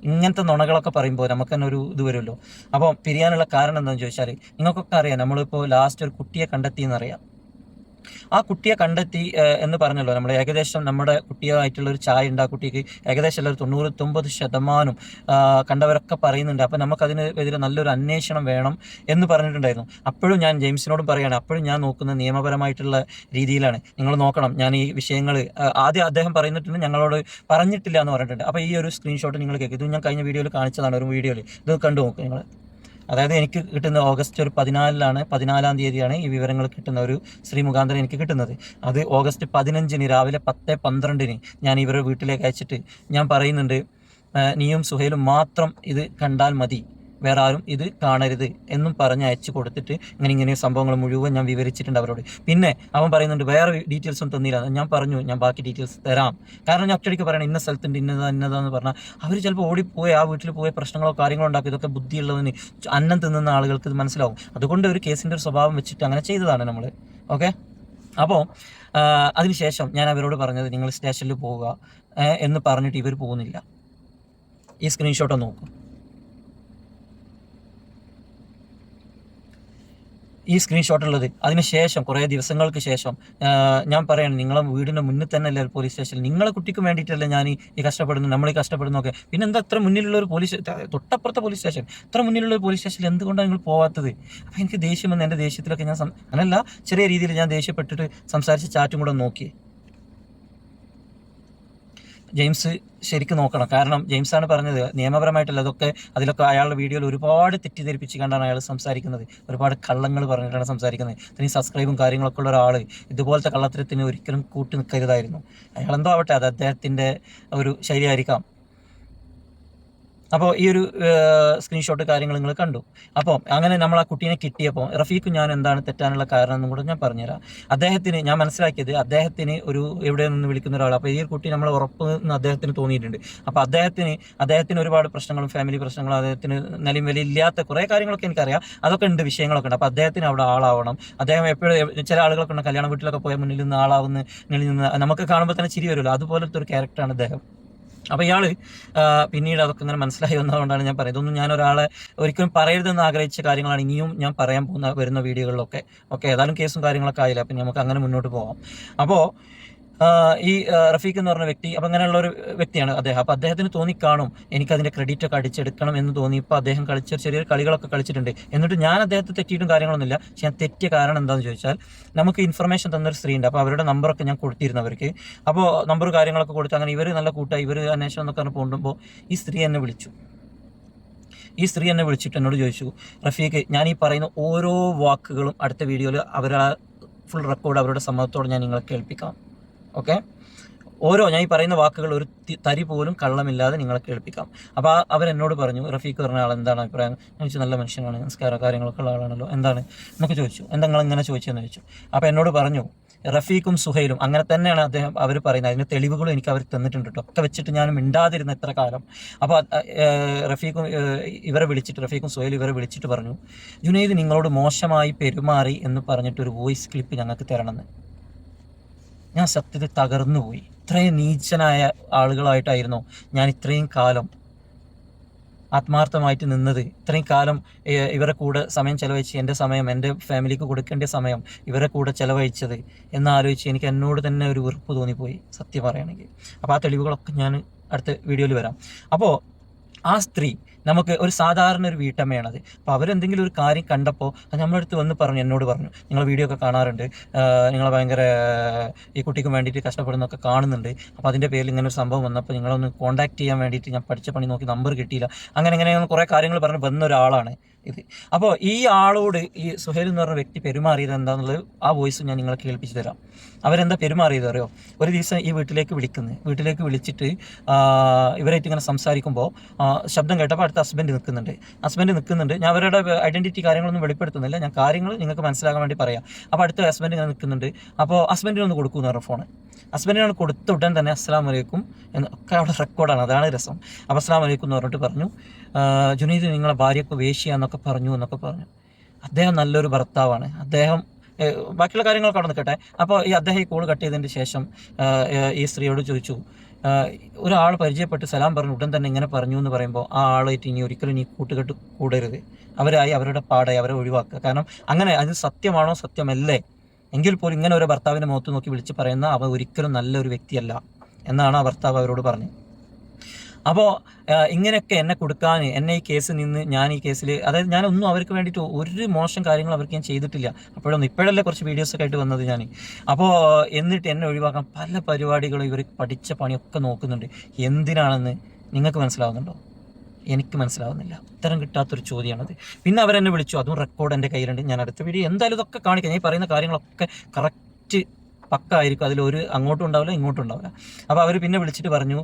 ഇങ്ങനത്തെ നുണകളൊക്കെ പറയുമ്പോൾ നമുക്ക് തന്നെ ഒരു ഇത് വരുമല്ലോ. അപ്പോൾ പിരിയാനുള്ള കാരണം എന്താണെന്ന് ചോദിച്ചാൽ, നിങ്ങൾക്കൊക്കെ അറിയാം, നമ്മളിപ്പോൾ ലാസ്റ്റ് ഒരു കുട്ടിയെ കണ്ടെത്തിയെന്നറിയാം. ആ കുട്ടിയെ കണ്ടെത്തി എന്ന് പറഞ്ഞല്ലോ, നമ്മൾ ഏകദേശം നമ്മുടെ കുട്ടിയായിട്ടുള്ളൊരു ചായ ഉണ്ട്. ആ കുട്ടിക്ക് ഏകദേശം ഒരു 99% കണ്ടവരൊക്കെ പറയുന്നുണ്ട്. അപ്പം നമുക്കതിന് എതിരെ നല്ലൊരു അന്വേഷണം വേണം എന്ന് പറഞ്ഞിട്ടുണ്ടായിരുന്നു. അപ്പോഴും ഞാൻ ജെയിംസിനോടും പറയുകയാണ്, അപ്പോഴും ഞാൻ നോക്കുന്നത് നിയമപരമായിട്ടുള്ള രീതിയിലാണ്. നിങ്ങൾ നോക്കണം, ഞാൻ ഈ വിഷയങ്ങൾ ആദ്യം അദ്ദേഹം പറയുന്നിട്ടുണ്ട്, ഞങ്ങളോട് പറഞ്ഞിട്ടില്ല എന്ന് പറഞ്ഞിട്ടുണ്ട്. അപ്പോൾ ഈ ഒരു സ്ക്രീൻഷോട്ട് നിങ്ങൾ കേൾക്കും. ഇത് ഞാൻ കഴിഞ്ഞ വീഡിയോയിൽ കാണിച്ചതാണ്, ഒരു വീഡിയോയിൽ. ഇത് കണ്ടു നോക്കും നിങ്ങൾ. അതായത് എനിക്ക് കിട്ടുന്ന ഓഗസ്റ്റ് 14-ാം തീയതിയാണ് ഈ വിവരങ്ങൾ കിട്ടുന്ന, ഒരു സ്ത്രീ മുഖാന്തരം എനിക്ക് കിട്ടുന്നത്. അത് ഓഗസ്റ്റ് 15-ന് രാവിലെ 10:12 ഞാൻ ഇവരുടെ വീട്ടിലേക്ക് അയച്ചിട്ട് ഞാൻ പറയുന്നുണ്ട്, നീയും സുഹൈലും മാത്രം ഇത് കണ്ടാൽ മതി, വേറെ ആരും ഇത് കാണരുത് എന്നും പറഞ്ഞ് അയച്ചു കൊടുത്തിട്ട് ഇങ്ങനെ സംഭവങ്ങൾ മുഴുവൻ ഞാൻ വിവരിച്ചിട്ടുണ്ട് അവരോട്. പിന്നെ അവൻ പറയുന്നുണ്ട് വേറെ ഡീറ്റെയിൽസും തന്നില്ല. ഞാൻ പറഞ്ഞു, ഞാൻ ബാക്കി ഡീറ്റെയിൽസ് തരാം. കാരണം ഞാൻ ഒറ്റയ്ക്ക് പറയണം, ഇന്ന സ്ഥലത്തുണ്ട്, ഇന്നതാന്ന് പറഞ്ഞാൽ അവർ ചിലപ്പോൾ ഓടിപ്പോയി ആ വീട്ടിൽ പോയി പ്രശ്നങ്ങളോ കാര്യങ്ങളോ ഉണ്ടാക്കും. ഇതൊക്കെ ബുദ്ധിയുള്ളതിന്, അന്നം തിന്നുന്ന ആളുകൾക്ക് ഇത് മനസ്സിലാവും. അതുകൊണ്ട് ഒരു കേസിൻ്റെ ഒരു സ്വഭാവം വെച്ചിട്ട് അങ്ങനെ ചെയ്തതാണ് നമ്മൾ. ഓക്കെ, അപ്പോൾ അതിനുശേഷം ഞാൻ അവരോട് പറഞ്ഞത്, നിങ്ങൾ സ്റ്റേഷനിൽ പോവുക എന്ന് പറഞ്ഞിട്ട് ഇവർ പോകുന്നില്ല. ഈ സ്ക്രീൻഷോട്ട് നോക്കും. ഈ സ്ക്രീൻഷോട്ടുള്ളത് അതിനുശേഷം കുറേ ദിവസങ്ങൾക്ക് ശേഷം ഞാൻ പറയണം, നിങ്ങളെ വീടിൻ്റെ മുന്നിൽ തന്നെ അല്ലേ പോലീസ് സ്റ്റേഷൻ, നിങ്ങളെ കുട്ടിക്ക് വേണ്ടിയിട്ടല്ലേ ഞാൻ ഈ കഷ്ടപ്പെടുന്നു, നമ്മൾ ഈ കഷ്ടപ്പെടുന്നൊക്കെ. പിന്നെ എന്താ അത്ര മുന്നിലുള്ള ഒരു തൊട്ടപ്പുറത്തെ പോലീസ് സ്റ്റേഷൻ, അത്ര മുന്നിലുള്ള ഒരു പോലീസ് സ്റ്റേഷനിൽ എന്തുകൊണ്ടാണ് നിങ്ങൾ പോകാത്തത്? അപ്പോൾ എനിക്ക് ദേഷ്യം വന്ന്, എൻ്റെ ദേഷ്യത്തിലൊക്കെ ഞാൻ അങ്ങനല്ല, ചെറിയ രീതിയിൽ ഞാൻ ദേഷ്യപ്പെട്ടിട്ട് സംസാരിച്ച് ചാറ്റും കൂടെ നോക്കി. ജെയിംസ് ശരിക്കും നോക്കണം, കാരണം ജെയിംസാണ് പറഞ്ഞത് നിയമപരമായിട്ടല്ല, അതിലൊക്കെ അയാളുടെ വീഡിയോയിൽ ഒരുപാട് തെറ്റിദ്ധരിപ്പിച്ച് കണ്ടാണ് അയാൾ സംസാരിക്കുന്നത്. ഒരുപാട് കള്ളങ്ങൾ പറഞ്ഞിട്ടാണ് സംസാരിക്കുന്നത്. ഇത്രയും സബ്സ്ക്രൈബും കാര്യങ്ങളൊക്കെ ഉള്ള ഒരാൾ ഇതുപോലത്തെ കള്ളത്തരത്തിന് ഒരിക്കലും കൂട്ടി നിൽക്കരുതായിരുന്നു. അയാളെന്തോ ആവട്ടെ, അത് അദ്ദേഹത്തിൻ്റെ ഒരു ശൈലിയായിരിക്കാം. അപ്പോൾ ഈ ഒരു സ്ക്രീൻഷോട്ട് കാര്യങ്ങൾ നിങ്ങൾ കണ്ടു. അപ്പോൾ അങ്ങനെ നമ്മൾ ആ കുട്ടീനെ കിട്ടിയപ്പോൾ റഫീഖും ഞാൻ എന്താണ് തെറ്റാനുള്ള കാരണം എന്നും കൂടെ ഞാൻ പറഞ്ഞുതരാം. അദ്ദേഹത്തിന് ഞാൻ മനസ്സിലാക്കിയത്, അദ്ദേഹത്തിന് എവിടെ നിന്ന് വിളിക്കുന്ന ഒരാൾ, അപ്പോൾ ഈ ഒരു കുട്ടി നമ്മൾ ഉറപ്പ് എന്ന് അദ്ദേഹത്തിന് തോന്നിയിട്ടുണ്ട്. അപ്പോൾ അദ്ദേഹത്തിന് ഒരുപാട് പ്രശ്നങ്ങളും ഫാമിലി പ്രശ്നങ്ങളും, അദ്ദേഹത്തിന് നിലയും വിലയില്ലാത്ത കുറേ കാര്യങ്ങളൊക്കെ എനിക്കറിയാം, അതൊക്കെ ഉണ്ട്, വിഷയങ്ങളൊക്കെ ഉണ്ട്. അപ്പോൾ അദ്ദേഹത്തിന് അവിടെ ആളാവണം. അദ്ദേഹം എപ്പോഴും, ചില ആളുകളൊക്കെ ഉണ്ട് കല്യാണ വീട്ടിലൊക്കെ പോയാൽ മുന്നിൽ നിന്ന് ആളാവുന്ന, നമുക്ക് കാണുമ്പോൾ തന്നെ ചിരി വരുമല്ലോ, അതുപോലത്തെ ഒരു ക്യാരക്ടറാണ് അദ്ദേഹം. അപ്പോൾ ഇയാൾ പിന്നീട് അതൊക്കെ ഇങ്ങനെ മനസ്സിലായി വന്നതുകൊണ്ടാണ് ഞാൻ പറയുന്നത്. ഇതൊന്നും ഞാൻ ഒരാളെ ഒരിക്കലും പറയരുതെന്ന് ആഗ്രഹിച്ച കാര്യങ്ങളാണ് ഇനിയും ഞാൻ പറയാൻ വരുന്ന വീഡിയോകളിലൊക്കെ. ഓക്കെ, ഏതായാലും കേസും കാര്യങ്ങളൊക്കെ ആയില്ല, അപ്പം നമുക്ക് അങ്ങനെ മുന്നോട്ട് പോകാം. അപ്പോൾ ഈ റഫീഖ് എന്ന് പറഞ്ഞ വ്യക്തി, അപ്പം അങ്ങനെയുള്ള ഒരു വ്യക്തിയാണ് അദ്ദേഹം. അപ്പോൾ അദ്ദേഹത്തിന് തോന്നിക്കാണും എനിക്കതിൻ്റെ ക്രെഡിറ്റൊക്കെ അടിച്ചെടുക്കണം എന്ന് തോന്നി. ഇപ്പോൾ അദ്ദേഹം ചെറിയൊരു കളികളൊക്കെ കളിച്ചിട്ടുണ്ട്. എന്നിട്ട് ഞാൻ അദ്ദേഹത്തെ തെറ്റിയിട്ടും കാര്യങ്ങളൊന്നുമില്ല. പക്ഷെ ഞാൻ തെറ്റിയ കാരണം എന്താണെന്ന് ചോദിച്ചാൽ, നമുക്ക് ഇൻഫർമേഷൻ തന്നൊരു സ്ത്രീ ഉണ്ട്. അപ്പോൾ അവരുടെ നമ്പറൊക്കെ ഞാൻ കൊടുത്തിരുന്നു അവർക്ക്. അപ്പോൾ നമ്പർ കാര്യങ്ങളൊക്കെ കൊടുത്ത് അങ്ങനെ ഇവർ നല്ല കൂട്ടായി, ഇവർ അന്വേഷണം എന്നൊക്കെ പറഞ്ഞ് പോകുമ്പോൾ ഈ സ്ത്രീ എന്നെ വിളിച്ചിട്ട് എന്നോട് ചോദിച്ചു, റഫീഖ്, ഞാൻ ഈ പറയുന്ന ഓരോ വാക്കുകളും അടുത്ത വീഡിയോയിൽ ഫുൾ റെക്കോർഡ് അവരുടെ സമ്മതത്തോടെ ഞാൻ നിങ്ങളെ കേൾപ്പിക്കാം. ഓക്കെ, ഞാൻ ഈ പറയുന്ന വാക്കുകൾ ഒരു തരി പോലും കള്ളമില്ലാതെ നിങ്ങളെ കേൾപ്പിക്കാം. അപ്പോൾ അവരെന്നോട് പറഞ്ഞു, റഫീഖ് പറഞ്ഞ ആൾ എന്താണ് അഭിപ്രായം? ഞാൻ ചോദിച്ചു, നല്ല മനുഷ്യനാണ്, സംസ്കാര കാര്യങ്ങളൊക്കെ ഉള്ള ആളാണല്ലോ, എന്താണ് എന്നൊക്കെ ചോദിച്ചു. എന്താ നിങ്ങൾ ഇങ്ങനെ ചോദിച്ചതെന്ന് ചോദിച്ചു. അപ്പോൾ എന്നോട് പറഞ്ഞു, റഫീഖും സുഹൈലും അങ്ങനെ തന്നെയാണ് അവർ പറയുന്നത്. അതിന് തെളിവുകളും എനിക്ക് അവർ തന്നിട്ടുണ്ട് കേട്ടോ. ഒക്കെ വെച്ചിട്ട് ഞാൻ മിണ്ടാതിരുന്ന എത്ര കാലം. അപ്പോൾ റഫീഖും സുഹൈലും ഇവരെ വിളിച്ചിട്ട് പറഞ്ഞു, ജുനൈദ് നിങ്ങളോട് മോശമായി പെരുമാറി എന്ന് പറഞ്ഞിട്ടൊരു വോയിസ് ക്ലിപ്പ് ഞങ്ങൾക്ക് തരണമെന്ന്. ഞാൻ സത്യത്തിൽ തകർന്നു പോയി. ഇത്രയും നീചനായ ആളുകളായിട്ടായിരുന്നു ഞാൻ ഇത്രയും കാലം ആത്മാർത്ഥമായിട്ട് നിന്നത്. ഇത്രയും കാലം ഇവരെ കൂടെ സമയം ചെലവഴിച്ച് എൻ്റെ സമയം എൻ്റെ ഫാമിലിക്ക് കൊടുക്കേണ്ട സമയം ഇവരെ കൂടെ ചെലവഴിച്ചത് എന്നാലോചിച്ച് എനിക്ക് എന്നോട് തന്നെ ഒരു വെറുപ്പ് തോന്നിപ്പോയി സത്യം പറയുകയാണെങ്കിൽ. അപ്പോൾ ആ തെളിവുകളൊക്കെ ഞാൻ അടുത്ത വീഡിയോയിൽ വരാം. അപ്പോൾ ആ സ്ത്രീ നമുക്ക് ഒരു സാധാരണ ഒരു വീട്ടമ്മയാണത്. അപ്പോൾ അവരെന്തെങ്കിലും ഒരു കാര്യം കണ്ടപ്പോൾ അത് നമ്മളടുത്ത് വന്ന് പറഞ്ഞു, എന്നോട് പറഞ്ഞു, നിങ്ങൾ വീഡിയോ ഒക്കെ കാണാറുണ്ട്, നിങ്ങൾ ഭയങ്കര ഈ കുട്ടിക്ക് വേണ്ടിയിട്ട് കഷ്ടപ്പെടുന്നൊക്കെ കാണുന്നുണ്ട്, അപ്പോൾ അതിൻ്റെ പേരിൽ ഇങ്ങനെ ഒരു സംഭവം വന്നപ്പോൾ നിങ്ങളൊന്ന് കോൺടാക്ട് ചെയ്യാൻ വേണ്ടിയിട്ട് ഞാൻ പഠിച്ച പണി നോക്കി നമ്പർ കിട്ടിയില്ല, അങ്ങനെ കുറേ കാര്യങ്ങൾ പറഞ്ഞ് വന്ന ഒരാളാണ് ഇത്. അപ്പോൾ ഈ ആളോട് ഈ സുഹൈൽ എന്ന് പറഞ്ഞ വ്യക്തി പെരുമാറിയത് എന്താണെന്നുള്ളത് ആ വോയിസ് ഞാൻ നിങ്ങളെ കേൾപ്പിച്ച് തരാം. അവരെന്താ പെരുമാറിയത് അറിയോ? ഒരു ദിവസം ഈ വീട്ടിലേക്ക് വിളിച്ചിട്ട് ഇവരായിട്ട് ഇങ്ങനെ സംസാരിക്കുമ്പോൾ ശബ്ദം കേട്ടപ്പോൾ അടുത്ത ഹസ്ബൻഡ് നിൽക്കുന്നുണ്ട്. ഞാൻ അവരുടെ ഐഡൻറ്റിറ്റി കാര്യങ്ങളൊന്നും വെളിപ്പെടുത്തുന്നില്ല, ഞാൻ കാര്യങ്ങൾ നിങ്ങൾക്ക് മനസ്സിലാക്കാൻ വേണ്ടി പറയാം. അപ്പോൾ അടുത്ത ഹസ്ബൻഡ് ഇങ്ങനെ നിൽക്കുന്നുണ്ട്. അപ്പോൾ ഹസ്ബൻഡിനൊന്ന് കൊടുക്കുമെന്ന് പറഞ്ഞ ഫോണ്. ഹസ്ബൻഡിനാണ് കൊടുത്ത ഉടൻ തന്നെ അസ്സലാമു അലൈക്കും ഒക്കെ അവിടെ റെക്കോർഡാണ്, അതാണ് രസം. അപ്പോൾ അസ്സലാമു അലൈക്കും എന്ന് പറഞ്ഞിട്ട് പറഞ്ഞു, ജുനൈദ് നിങ്ങളെ ഭാര്യയൊക്കെ വേശ്യാന്നൊക്കെ പറഞ്ഞു. അദ്ദേഹം നല്ലൊരു ഭർത്താവാണ്, അദ്ദേഹം ബാക്കിയുള്ള കാര്യങ്ങളൊക്കെ അവിടെ നിൽക്കട്ടെ. അപ്പോൾ അദ്ദേഹം ഈ കോൾ കട്ട് ചെയ്തതിന് ശേഷം ഈ സ്ത്രീയോട് ചോദിച്ചു, ഒരാൾ പരിചയപ്പെട്ട് സലാം പറഞ്ഞു ഉടൻ തന്നെ ഇങ്ങനെ പറഞ്ഞു എന്ന് പറയുമ്പോൾ ആ ആളായിട്ട് ഇനി ഒരിക്കലും നീ കൂട്ടുകെട്ട് കൂടരുത്, അവരുടെ പാടായി അവരെ ഒഴിവാക്കുക. കാരണം അങ്ങനെ അത് സത്യമാണോ സത്യമല്ലേ എങ്കിൽ പോലും ഇങ്ങനെ ഒരു ഭർത്താവിൻ്റെ മുഖത്ത് നോക്കി വിളിച്ച് പറയുന്ന അവ ഒരിക്കലും നല്ലൊരു വ്യക്തിയല്ല എന്നാണ് ആ ഭർത്താവ് അവരോട് പറഞ്ഞത്. അപ്പോൾ ഇങ്ങനെയൊക്കെ എന്നെ ഈ കേസിൽ നിന്ന് ഞാൻ ഈ കേസിൽ, അതായത് ഞാനൊന്നും അവർക്ക് വേണ്ടിയിട്ട് ഒരു മോശം കാര്യങ്ങൾ അവർക്ക് ഞാൻ ചെയ്തിട്ടില്ല. ഇപ്പോഴല്ലേ കുറച്ച് വീഡിയോസൊക്കെ ആയിട്ട് വന്നത് ഞാൻ. അപ്പോൾ എന്നിട്ട് എന്നെ ഒഴിവാക്കാൻ പല പരിപാടികളും ഇവർ പഠിച്ച പണിയൊക്കെ നോക്കുന്നുണ്ട്. എന്തിനാണെന്ന് നിങ്ങൾക്ക് മനസ്സിലാവുന്നുണ്ടോ? എനിക്ക് മനസ്സിലാവുന്നില്ല. ഉത്തരം കിട്ടാത്തൊരു ചോദ്യമാണത്. പിന്നെ അവരെന്നെ വിളിച്ചു, അതും റെക്കോർഡ് എൻ്റെ കയ്യിലുണ്ട്. ഞാൻ അടുത്ത വീഡിയോ എന്തായാലും ഇതൊക്കെ കാണിക്കാം. ഞാൻ പറയുന്ന കാര്യങ്ങളൊക്കെ കറക്റ്റ് പക്ക ആയിരിക്കും, അതിലൊരു അങ്ങോട്ടും ഉണ്ടാവില്ല ഇങ്ങോട്ടും ഉണ്ടാവില്ല. അപ്പോൾ അവർ പിന്നെ വിളിച്ചിട്ട് പറഞ്ഞു,